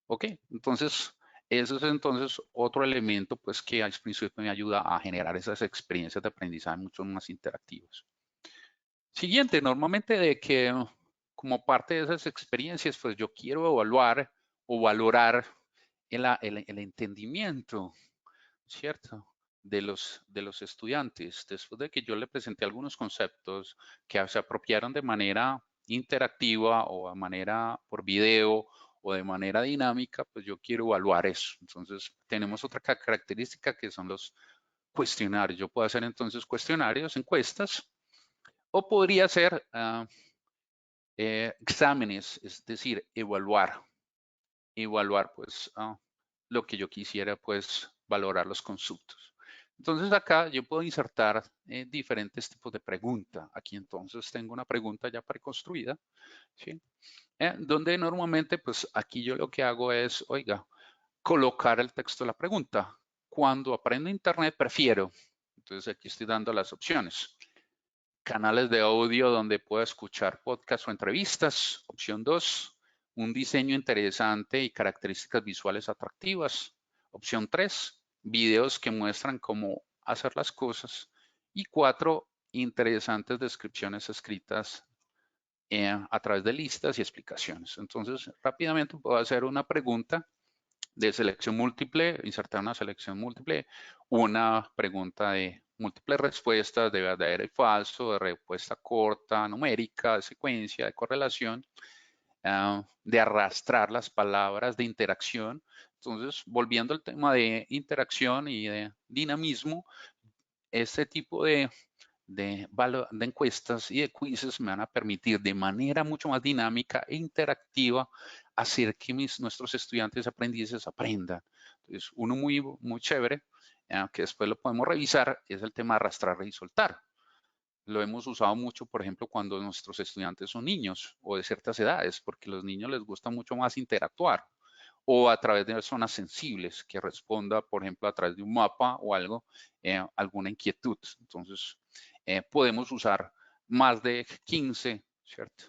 Ok, entonces, eso es entonces otro elemento pues que a principio me ayuda a generar esas experiencias de aprendizaje mucho más interactivas. Siguiente, normalmente de que como parte de esas experiencias, pues yo quiero evaluar o valorar el entendimiento, ¿cierto? De los estudiantes. Después de que yo le presenté algunos conceptos que se apropiaron de manera interactiva o de manera por video o de manera dinámica, pues yo quiero evaluar eso. Entonces, tenemos otra característica que son los cuestionarios. Yo puedo hacer entonces cuestionarios, encuestas, o podría ser exámenes, es decir, evaluar pues lo que yo quisiera pues valorar los consultos. Entonces acá yo puedo insertar diferentes tipos de pregunta. Aquí entonces tengo una pregunta ya preconstruida, ¿sí? Donde normalmente pues aquí yo lo que hago es, oiga, colocar el texto de la pregunta. Cuando aprendo internet prefiero. Entonces aquí estoy dando las opciones. Canales de audio donde pueda escuchar podcasts o entrevistas. Opción 2. Un diseño interesante y características visuales atractivas. Opción 3. Videos que muestran cómo hacer las cosas. Y 4. Interesantes descripciones escritas a través de listas y explicaciones. Entonces, rápidamente puedo hacer una pregunta de selección múltiple, insertar una selección múltiple, una pregunta de múltiples respuestas, de verdadero y falso, de respuesta corta, numérica, de secuencia, de correlación, de arrastrar las palabras, de interacción. Entonces, volviendo al tema de interacción y de dinamismo, este tipo de encuestas y de quizzes me van a permitir de manera mucho más dinámica e interactiva hacer que nuestros estudiantes aprendices aprendan. Entonces, uno muy chévere, que después lo podemos revisar, es el tema de arrastrar y soltar. Lo hemos usado mucho, por ejemplo, cuando nuestros estudiantes son niños o de ciertas edades, porque a los niños les gusta mucho más interactuar o a través de zonas sensibles, que responda, por ejemplo, a través de un mapa o algo, alguna inquietud. Entonces, podemos usar más de 15, ¿cierto?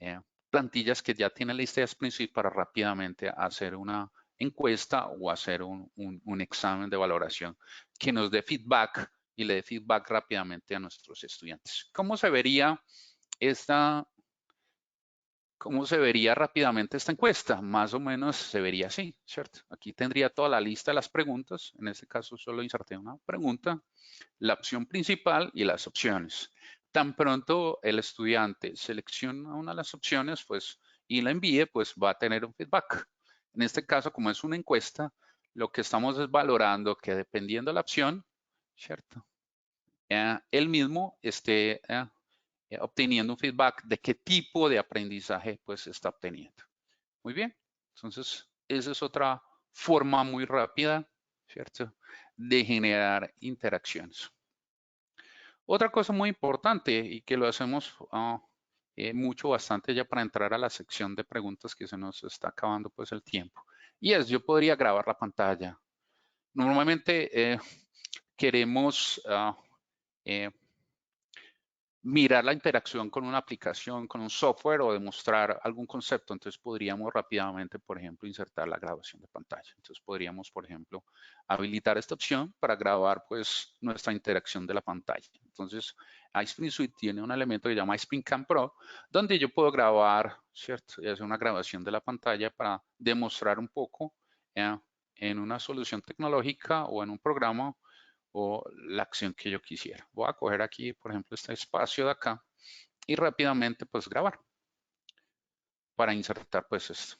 Eh, plantillas que ya tienen la lista de Spring para rápidamente hacer una encuesta o hacer un examen de valoración que nos dé feedback y le dé feedback rápidamente a nuestros estudiantes. Esta, ¿Cómo se vería rápidamente esta encuesta? Más o menos se vería así, ¿cierto? Aquí tendría toda la lista de las preguntas. En este caso solo inserté una pregunta, la opción principal y las opciones. Tan pronto el estudiante selecciona una de las opciones, pues, y la envíe, pues va a tener un feedback. En este caso, como es una encuesta, lo que estamos es valorando que dependiendo de la opción, ¿cierto? Él mismo esté obteniendo un feedback de qué tipo de aprendizaje pues está obteniendo. Muy bien, entonces esa es otra forma muy rápida, ¿cierto?, de generar interacciones. Otra cosa muy importante y que lo hacemos mucho, bastante ya para entrar a la sección de preguntas que se nos está acabando pues el tiempo. Y es, yo podría grabar la pantalla. Normalmente queremos mirar la interacción con una aplicación, con un software o demostrar algún concepto. Entonces podríamos rápidamente, por ejemplo, insertar la grabación de pantalla. Entonces podríamos, por ejemplo, habilitar esta opción para grabar pues nuestra interacción de la pantalla. Entonces iSpring Suite tiene un elemento que se llama iSpring Cam Pro, donde yo puedo grabar, ¿cierto? Y hacer una grabación de la pantalla para demostrar un poco en una solución tecnológica o en un programa o la acción que yo quisiera. Voy a coger aquí, por ejemplo, este espacio de acá y rápidamente pues grabar para insertar pues esto.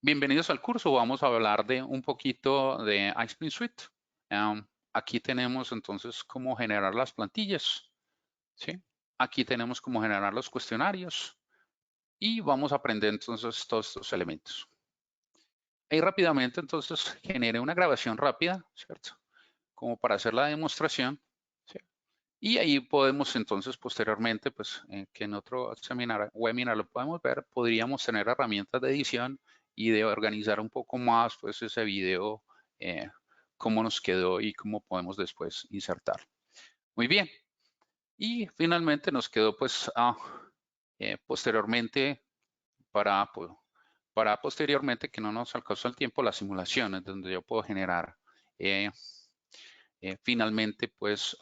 Bienvenidos al curso. Vamos a hablar de un poquito de iSpring Suite. Aquí tenemos entonces cómo generar las plantillas, ¿sí? Aquí tenemos cómo generar los cuestionarios y vamos a aprender entonces todos estos elementos. Ahí rápidamente entonces genere una grabación rápida, ¿cierto? Como para hacer la demostración, ¿sí? Y ahí podemos entonces posteriormente, pues que en otro webinar lo podemos ver, podríamos tener herramientas de edición y de organizar un poco más pues ese video, cómo nos quedó y cómo podemos después insertar. Muy bien. Y finalmente nos quedó pues posteriormente para posteriormente que no nos alcanzó el tiempo las simulaciones donde yo puedo generar finalmente pues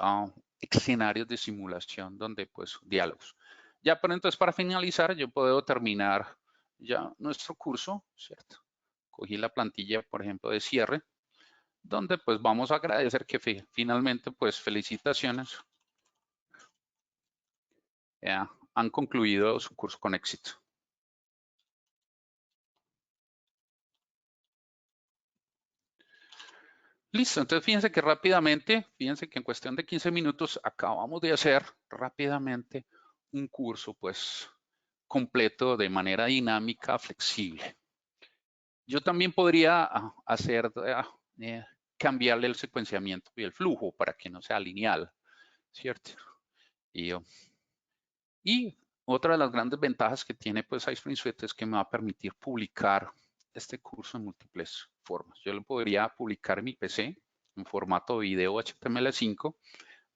escenarios de simulación donde pues diálogos. Ya, pero entonces para finalizar yo puedo terminar ya nuestro curso, ¿cierto? Cogí la plantilla, por ejemplo, de cierre, donde pues vamos a agradecer que finalmente pues felicitaciones, han concluido su curso con éxito. Listo, entonces fíjense que rápidamente, fíjense que en cuestión de 15 minutos acabamos de hacer rápidamente un curso pues completo de manera dinámica, flexible. Yo también podría hacer, cambiarle el secuenciamiento y el flujo para que no sea lineal, ¿cierto? Y otra de las grandes ventajas que tiene pues iSpring Suite es que me va a permitir publicar este curso en múltiples formas. Yo lo podría publicar en mi PC en formato video HTML5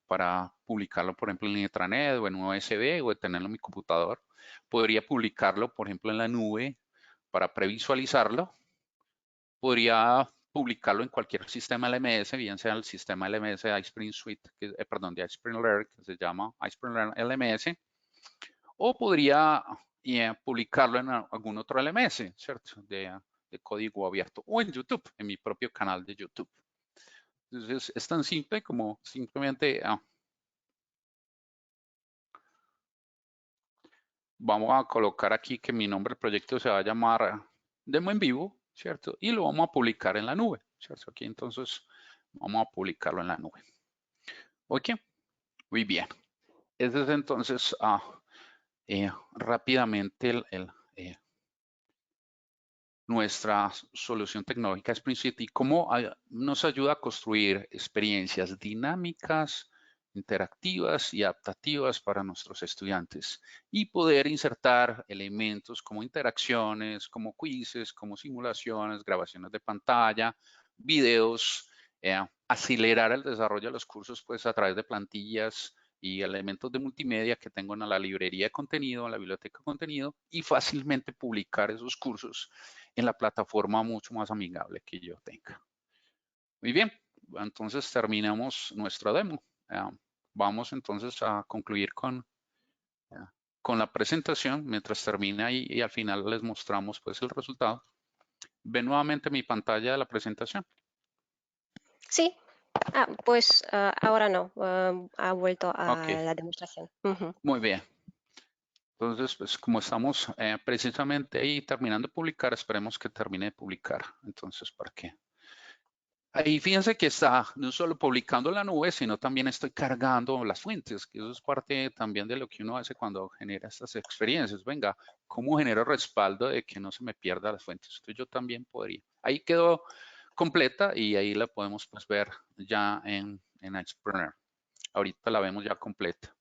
para publicarlo, por ejemplo, en intranet o en un USB o tenerlo en mi computador. Podría publicarlo, por ejemplo, en la nube para previsualizarlo. Podría publicarlo en cualquier sistema LMS, bien sea el sistema LMS de iSpring Suite, perdón, de iSpring Learn, que se llama iSpring Learn LMS, o podría publicarlo en algún otro LMS, ¿cierto? De código abierto, o en YouTube, en mi propio canal de YouTube. Entonces, es tan simple como simplemente vamos a colocar aquí que mi nombre del proyecto se va a llamar Demo en Vivo, ¿cierto? Y lo vamos a publicar en la nube, ¿cierto? Aquí entonces Vamos a publicarlo en la nube. Ok, muy bien. Ese es entonces rápidamente nuestra solución tecnológica Spring y cómo nos ayuda a construir experiencias dinámicas, interactivas y adaptativas para nuestros estudiantes y poder insertar elementos como interacciones, como quizzes, como simulaciones, grabaciones de pantalla, videos, acelerar el desarrollo de los cursos pues a través de plantillas y elementos de multimedia que tengo en la librería de contenido, en la biblioteca de contenido y fácilmente publicar esos cursos en la plataforma mucho más amigable que yo tenga. Muy bien, entonces terminamos nuestra demo. Vamos entonces a concluir con la presentación. Mientras termina y al final les mostramos pues el resultado. Ven nuevamente mi pantalla de la presentación. Sí. Pues ahora no, ha vuelto Ok, a la demostración. Ujú. muy bien. Entonces, pues como estamos precisamente ahí terminando de publicar, esperemos que termine de publicar. Entonces, ¿para qué? Ahí fíjense que está no solo publicando en la nube, sino también estoy cargando las fuentes, que eso es parte también de lo que uno hace cuando genera estas experiencias. Venga, ¿cómo genero respaldo de que no se me pierda las fuentes? Entonces yo también podría. Ahí quedó completa y ahí la podemos pues ver ya en Explorer. Ahorita la vemos ya completa.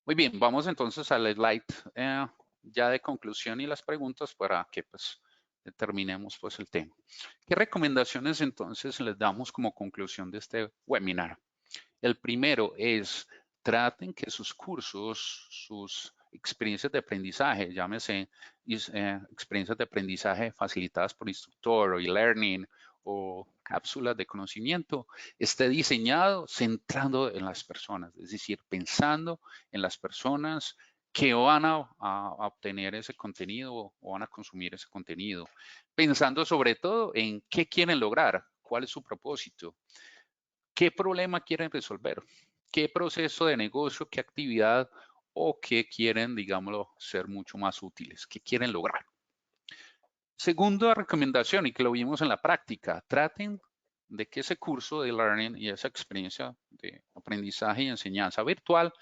Muy bien, vamos entonces al slide ya de conclusión y las preguntas para que pues terminemos pues el tema. ¿Qué recomendaciones entonces les damos como conclusión de este webinar? El primero es traten que sus cursos, sus experiencias de aprendizaje, llámese experiencias de aprendizaje facilitadas por instructor o e-learning o cápsulas de conocimiento, esté diseñado centrando en las personas, es decir, pensando en las personas que van a obtener ese contenido o van a consumir ese contenido, pensando sobre todo en qué quieren lograr, cuál es su propósito, qué problema quieren resolver, qué proceso de negocio, qué actividad o qué quieren, digámoslo, ser mucho más útiles, qué quieren lograr. Segunda recomendación, y que lo vimos en la práctica, traten de que ese curso de learning y esa experiencia de aprendizaje y enseñanza virtual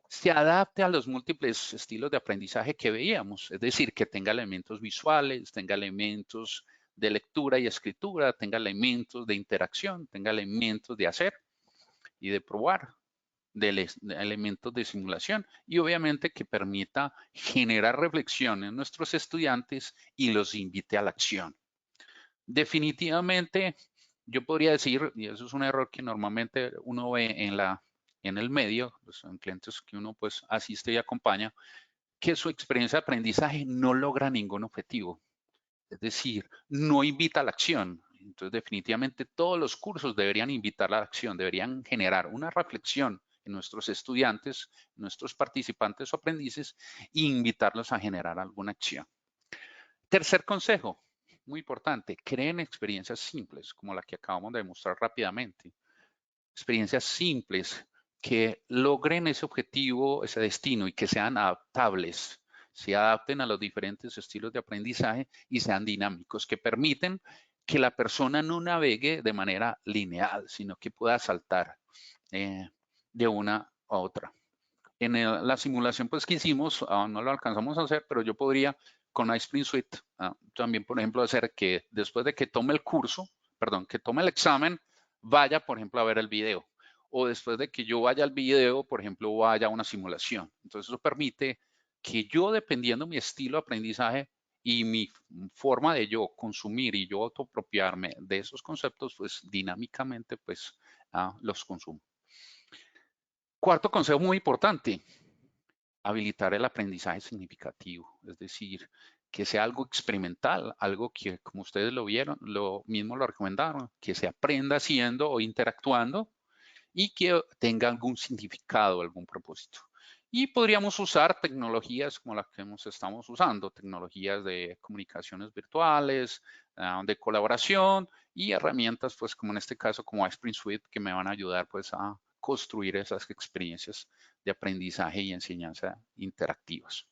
se adapte a los múltiples estilos de aprendizaje que veíamos, es decir, que tenga elementos visuales, tenga elementos de lectura y escritura, tenga elementos de interacción, tenga elementos de hacer y de probar, de elementos de simulación y obviamente que permita generar reflexión en nuestros estudiantes y los invite a la acción. Definitivamente, yo podría decir, y eso es un error que normalmente uno ve en el medio, pues, en clientes que uno pues asiste y acompaña, que su experiencia de aprendizaje no logra ningún objetivo. Es decir, no invita a la acción. Entonces, definitivamente todos los cursos deberían invitar a la acción, deberían generar una reflexión en nuestros estudiantes, nuestros participantes o aprendices e invitarlos a generar alguna acción. Tercer consejo, muy importante, creen experiencias simples, como la que acabamos de demostrar rápidamente. Experiencias simples que logren ese objetivo, ese destino y que sean adaptables, se adapten a los diferentes estilos de aprendizaje y sean dinámicos, que permiten que la persona no navegue de manera lineal, sino que pueda saltar de una a otra. La simulación pues que hicimos, no lo alcanzamos a hacer, pero yo podría con iSpring Suite también, por ejemplo, hacer que después de que tome el curso, perdón, que tome el examen, vaya, por ejemplo, a ver el video. O después de que yo vaya al video, por ejemplo, vaya a una simulación. Entonces eso permite que yo, dependiendo mi estilo de aprendizaje y mi forma de yo consumir y yo autopropiarme de esos conceptos, pues dinámicamente pues los consumo. Cuarto consejo muy importante, habilitar el aprendizaje significativo, es decir, que sea algo experimental, algo que, como ustedes lo vieron, lo mismo lo recomendaron, que se aprenda haciendo o interactuando y que tenga algún significado, algún propósito. Y podríamos usar tecnologías como las que estamos usando, tecnologías de comunicaciones virtuales, de colaboración y herramientas, pues como en este caso, como Spring Suite, que me van a ayudar pues a construir esas experiencias de aprendizaje y enseñanza interactivas.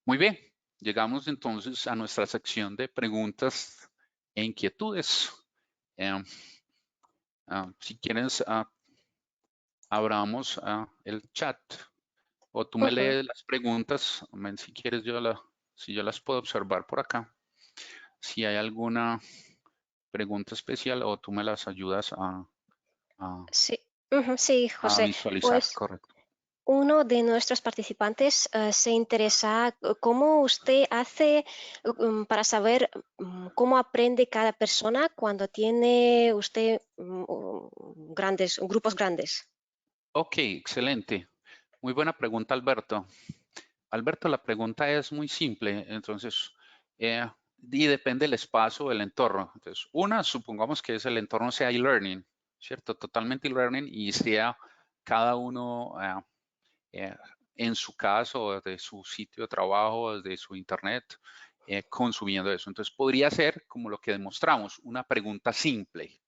Muy bien, llegamos entonces a nuestra sección de preguntas e inquietudes. Si quieres, abramos el chat o tú me Ujú. lees las preguntas. Si quieres, si yo las puedo observar por acá. Si hay alguna pregunta especial o tú me las ayudas a- Sí, ujú, sí, a José. visualizar, Pues correcto. uno de nuestros participantes se interesa cómo usted hace para saber cómo aprende cada persona cuando tiene usted grupos grandes. Ok, excelente. Muy buena pregunta, Alberto. Alberto, la pregunta es muy simple, entonces, y depende del espacio, del entorno. Entonces, una, supongamos que es el entorno sea e-learning, ¿cierto? Totalmente e-learning y sea cada uno eh, en su caso, desde su sitio de trabajo, desde su internet, consumiendo eso. Entonces, podría ser como lo que demostramos, una pregunta simple.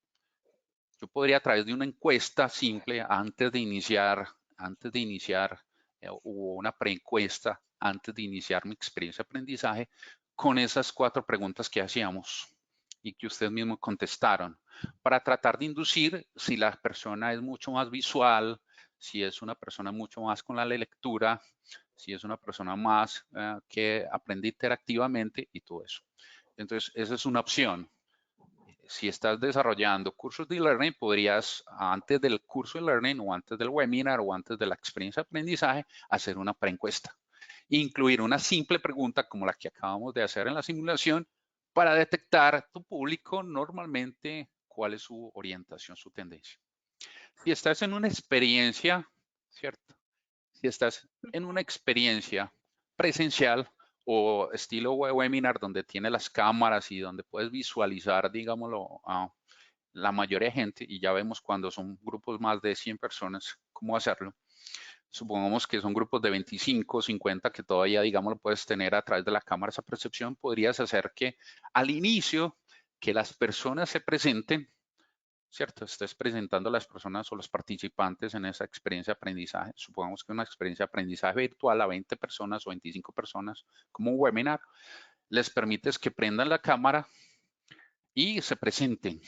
Yo podría a través de una encuesta simple antes de iniciar, o una preencuesta antes de iniciar mi experiencia de aprendizaje, con esas 4 preguntas que hacíamos y que ustedes mismos contestaron, para tratar de inducir si la persona es mucho más visual, si es una persona mucho más con la lectura, si es una persona más que aprende interactivamente y todo eso. Entonces, esa es una opción. Si estás desarrollando cursos de e-learning, podrías antes del curso de e-learning o antes del webinar o antes de la experiencia de aprendizaje hacer una preencuesta. Incluir una simple pregunta como la que acabamos de hacer en la simulación para detectar tu público normalmente cuál es su orientación, su tendencia. Si estás en una experiencia, ¿cierto? Si estás en una experiencia presencial o estilo webinar donde tiene las cámaras y donde puedes visualizar, digámoslo, a la mayoría de gente, y ya vemos cuando son grupos más de 100 personas, cómo hacerlo. Supongamos que son grupos de 25, 50 que todavía, digamos, lo puedes tener a través de la cámara esa percepción. Podrías hacer que al inicio, que las personas se presenten, ¿cierto? Estés presentando a las personas o los participantes en esa experiencia de aprendizaje. Supongamos que una experiencia de aprendizaje virtual a 20 personas o 25 personas, como un webinar, les permites que prendan la cámara y se presenten.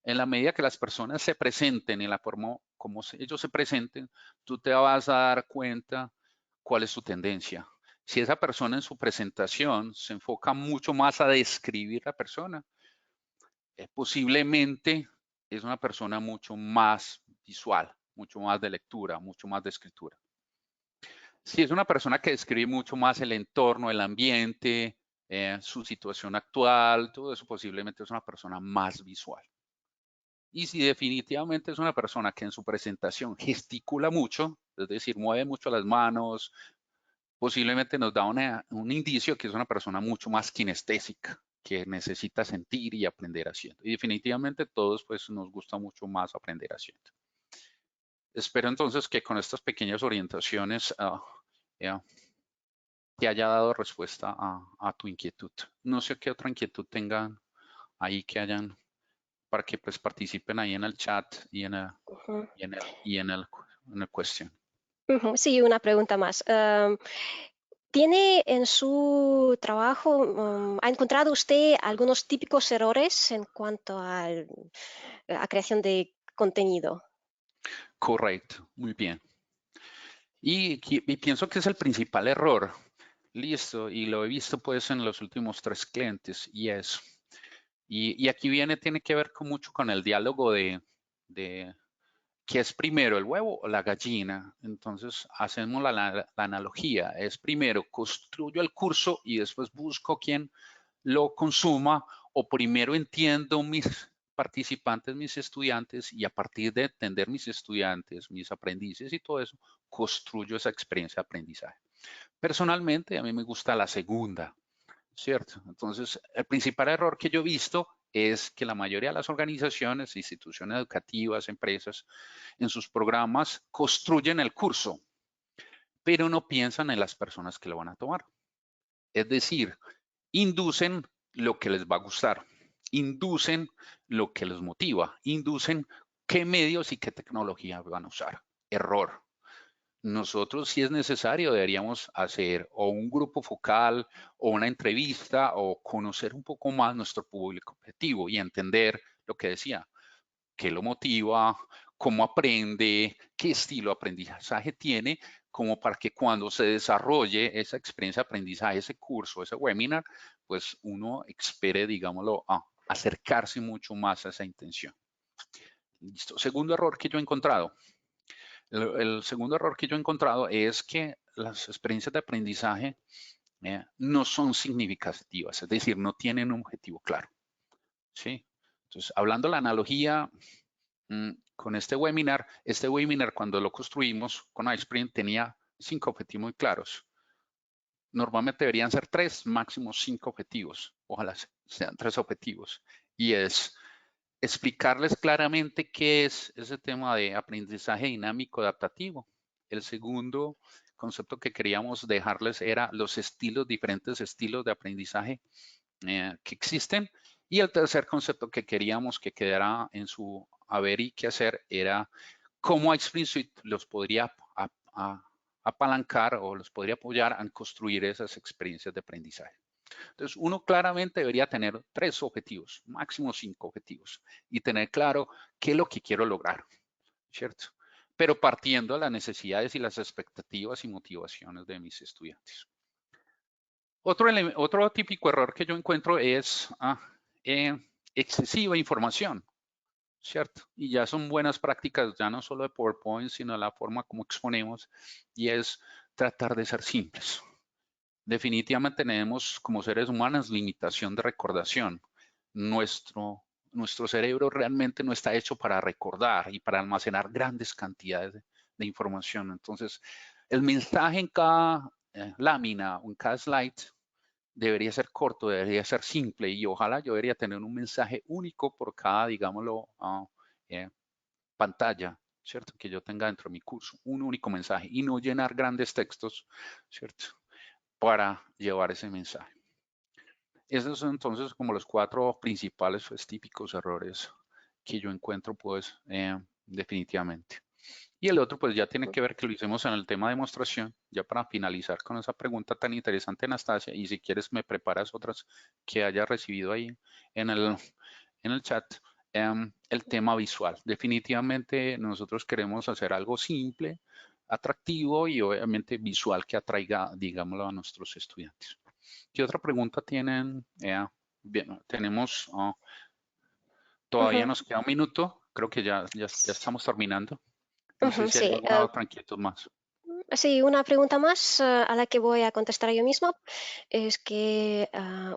En la medida que las personas se presenten en la forma como ellos se presenten, tú te vas a dar cuenta cuál es su tendencia. Si esa persona en su presentación se enfoca mucho más a describir la persona, posiblemente es una persona mucho más visual, mucho más de lectura, mucho más de escritura. Si es una persona que describe mucho más el entorno, el ambiente, su situación actual, todo eso posiblemente es una persona más visual. Y si definitivamente es una persona que en su presentación gesticula mucho, es decir, mueve mucho las manos, posiblemente nos da un indicio que es una persona mucho más kinestésica, que necesita sentir y aprender haciendo. Y definitivamente todos pues nos gusta mucho más aprender haciendo. Espero entonces que con estas pequeñas orientaciones te haya dado respuesta a tu inquietud. No sé qué otra inquietud tengan ahí que hayan para que pues participen ahí en el chat y Ujú. en el cuestión. Ujú, sí, una pregunta más. ¿Tiene en su trabajo, ha encontrado usted algunos típicos errores en cuanto a creación de contenido? Correcto, muy bien. Y pienso que es el principal error. Listo, y lo he visto pues en los últimos 3 clientes y eso. Y aquí tiene que ver mucho con el diálogo de ¿qué es primero, el huevo o la gallina? Entonces hacemos la analogía. Es primero construyo el curso y después busco quién lo consuma, o primero entiendo mis participantes, mis estudiantes, y a partir de entender mis estudiantes, mis aprendices y todo eso, construyo esa experiencia de aprendizaje. Personalmente, a mí me gusta la segunda, ¿cierto? Entonces, el principal error que yo he visto es que la mayoría de las organizaciones, instituciones educativas, empresas, en sus programas construyen el curso, pero no piensan en las personas que lo van a tomar. Es decir, inducen lo que les va a gustar, inducen lo que les motiva, inducen qué medios y qué tecnología van a usar. Error. Nosotros, si es necesario, deberíamos hacer o un grupo focal o una entrevista o conocer un poco más nuestro público objetivo y entender lo que decía. qué lo motiva, cómo aprende, qué estilo de aprendizaje tiene, como para que cuando se desarrolle esa experiencia de aprendizaje, ese curso, ese webinar, pues uno espere, digámoslo, a acercarse mucho más a esa intención. Listo. Segundo error que yo he encontrado. El segundo error que yo he encontrado es que las experiencias de aprendizaje no son significativas, es decir, no tienen un objetivo claro. ¿Sí? Entonces, hablando de la analogía con este webinar cuando lo construimos con iSprint tenía 5 objetivos muy claros. Normalmente deberían ser 3, máximo 5 objetivos. Ojalá sean 3 objetivos. Y es explicarles claramente qué es ese tema de aprendizaje dinámico adaptativo. El segundo concepto que queríamos dejarles era los estilos, diferentes estilos de aprendizaje que existen. Y el tercer concepto que queríamos que quedara en su haber y que hacer era cómo Xprint Suite los podría apalancar o los podría apoyar a construir esas experiencias de aprendizaje. Entonces, uno claramente debería tener 3 objetivos, máximo 5 objetivos, y tener claro qué es lo que quiero lograr, ¿cierto? Pero partiendo de las necesidades y las expectativas y motivaciones de mis estudiantes. Otro típico error que yo encuentro es excesiva información, ¿cierto? Y ya son buenas prácticas, ya no solo de PowerPoint, sino la forma como exponemos, y es tratar de ser simples. Definitivamente tenemos como seres humanos limitación de recordación. Nuestro cerebro realmente no está hecho para recordar y para almacenar grandes cantidades de información. Entonces, el mensaje en cada lámina o en cada slide debería ser corto, debería ser simple y ojalá yo debería tener un mensaje único por cada, digámoslo, pantalla, ¿cierto? Que yo tenga dentro de mi curso, un único mensaje y no llenar grandes textos, ¿cierto? Para llevar ese mensaje. Esos son entonces como los 4 principales, pues, típicos errores que yo encuentro, pues, definitivamente. Y el otro, pues ya tiene que ver que lo hicimos en el tema de demostración, ya para finalizar con esa pregunta tan interesante, Anastasia, y si quieres me preparas otras que haya recibido ahí en el chat, el tema visual. Definitivamente nosotros queremos hacer algo simple, atractivo y obviamente visual que atraiga, digámoslo, a nuestros estudiantes. ¿Qué otra pregunta tienen? Bien, tenemos, todavía Ujú. nos queda un minuto, creo que ya estamos terminando. No sé Ujú, si hay sí, alguna otra inquietud más. sí, una pregunta más a la que voy a contestar yo mismo es que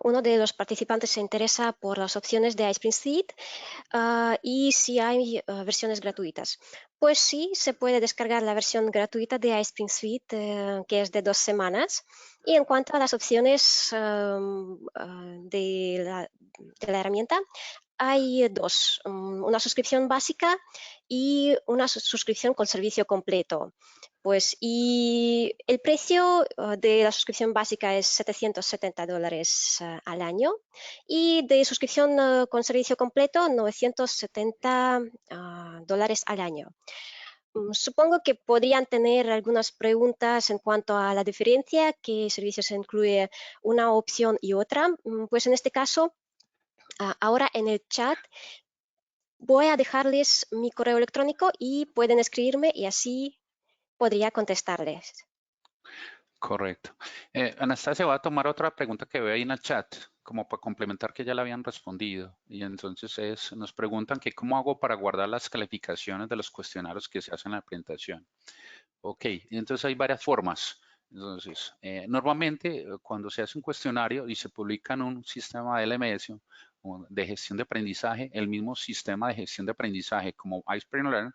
uno de los participantes se interesa por las opciones de iSprint Suite y si hay versiones gratuitas. Pues sí, se puede descargar la versión gratuita de iSprint Suite, que es de 2 semanas. Y en cuanto a las opciones de la herramienta, hay dos, una suscripción básica y una suscripción con servicio completo. Pues, y el precio de la suscripción básica es $770 al año y de suscripción con servicio completo $970 al año. Supongo que podrían tener algunas preguntas en cuanto a la diferencia, qué servicios incluye una opción y otra. Pues en este caso, ahora en el chat voy a dejarles mi correo electrónico y pueden escribirme y así podría contestarles. Correcto. Anastasia, voy a tomar otra pregunta que veo ahí en el chat, como para complementar que ya la habían respondido. Y entonces nos preguntan que cómo hago para guardar las calificaciones de los cuestionarios que se hacen en la presentación. Ok, entonces hay varias formas. Entonces, normalmente cuando se hace un cuestionario y se publica en un sistema de LMS o de gestión de aprendizaje, el mismo sistema de gestión de aprendizaje como iSprint Learn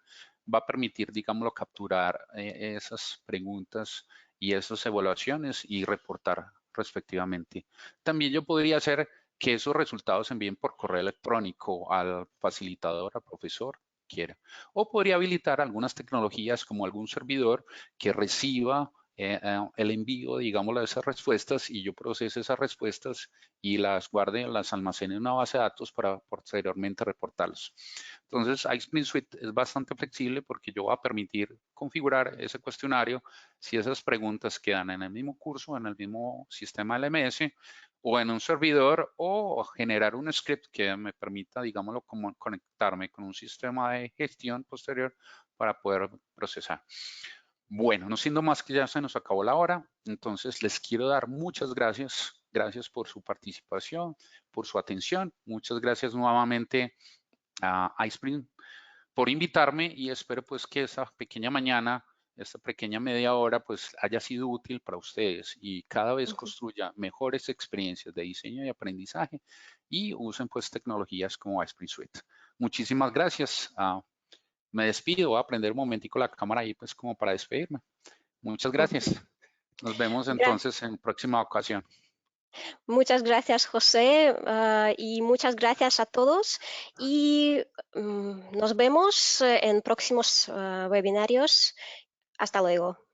va a permitir, digámoslo, capturar esas preguntas y esas evaluaciones y reportar respectivamente. También yo podría hacer que esos resultados se envíen por correo electrónico al facilitador, al profesor, quiera. O podría habilitar algunas tecnologías como algún servidor que reciba el envío, digámoslo, de esas respuestas y yo procese esas respuestas y las guarde, las almacene en una base de datos para posteriormente reportarlas. Entonces, iSprint Suite es bastante flexible porque yo voy a permitir configurar ese cuestionario si esas preguntas quedan en el mismo curso, en el mismo sistema LMS, o en un servidor o generar un script que me permita, digámoslo, como conectarme con un sistema de gestión posterior para poder procesar. Bueno, no siendo más que ya se nos acabó la hora, entonces les quiero dar muchas gracias. Gracias por su participación, por su atención. Muchas gracias nuevamente a iSpring por invitarme y espero pues que esta pequeña mañana, esta pequeña media hora pues haya sido útil para ustedes y cada vez Ujú. construya mejores experiencias de diseño y aprendizaje y usen pues tecnologías como iSpring Suite. Muchísimas gracias. Me despido, voy a prender un momentico la cámara ahí pues como para despedirme. Muchas Ujú. gracias. Nos vemos Gra- entonces en próxima ocasión. Muchas gracias, José, y muchas gracias a todos. Y nos vemos en próximos webinarios. Hasta luego.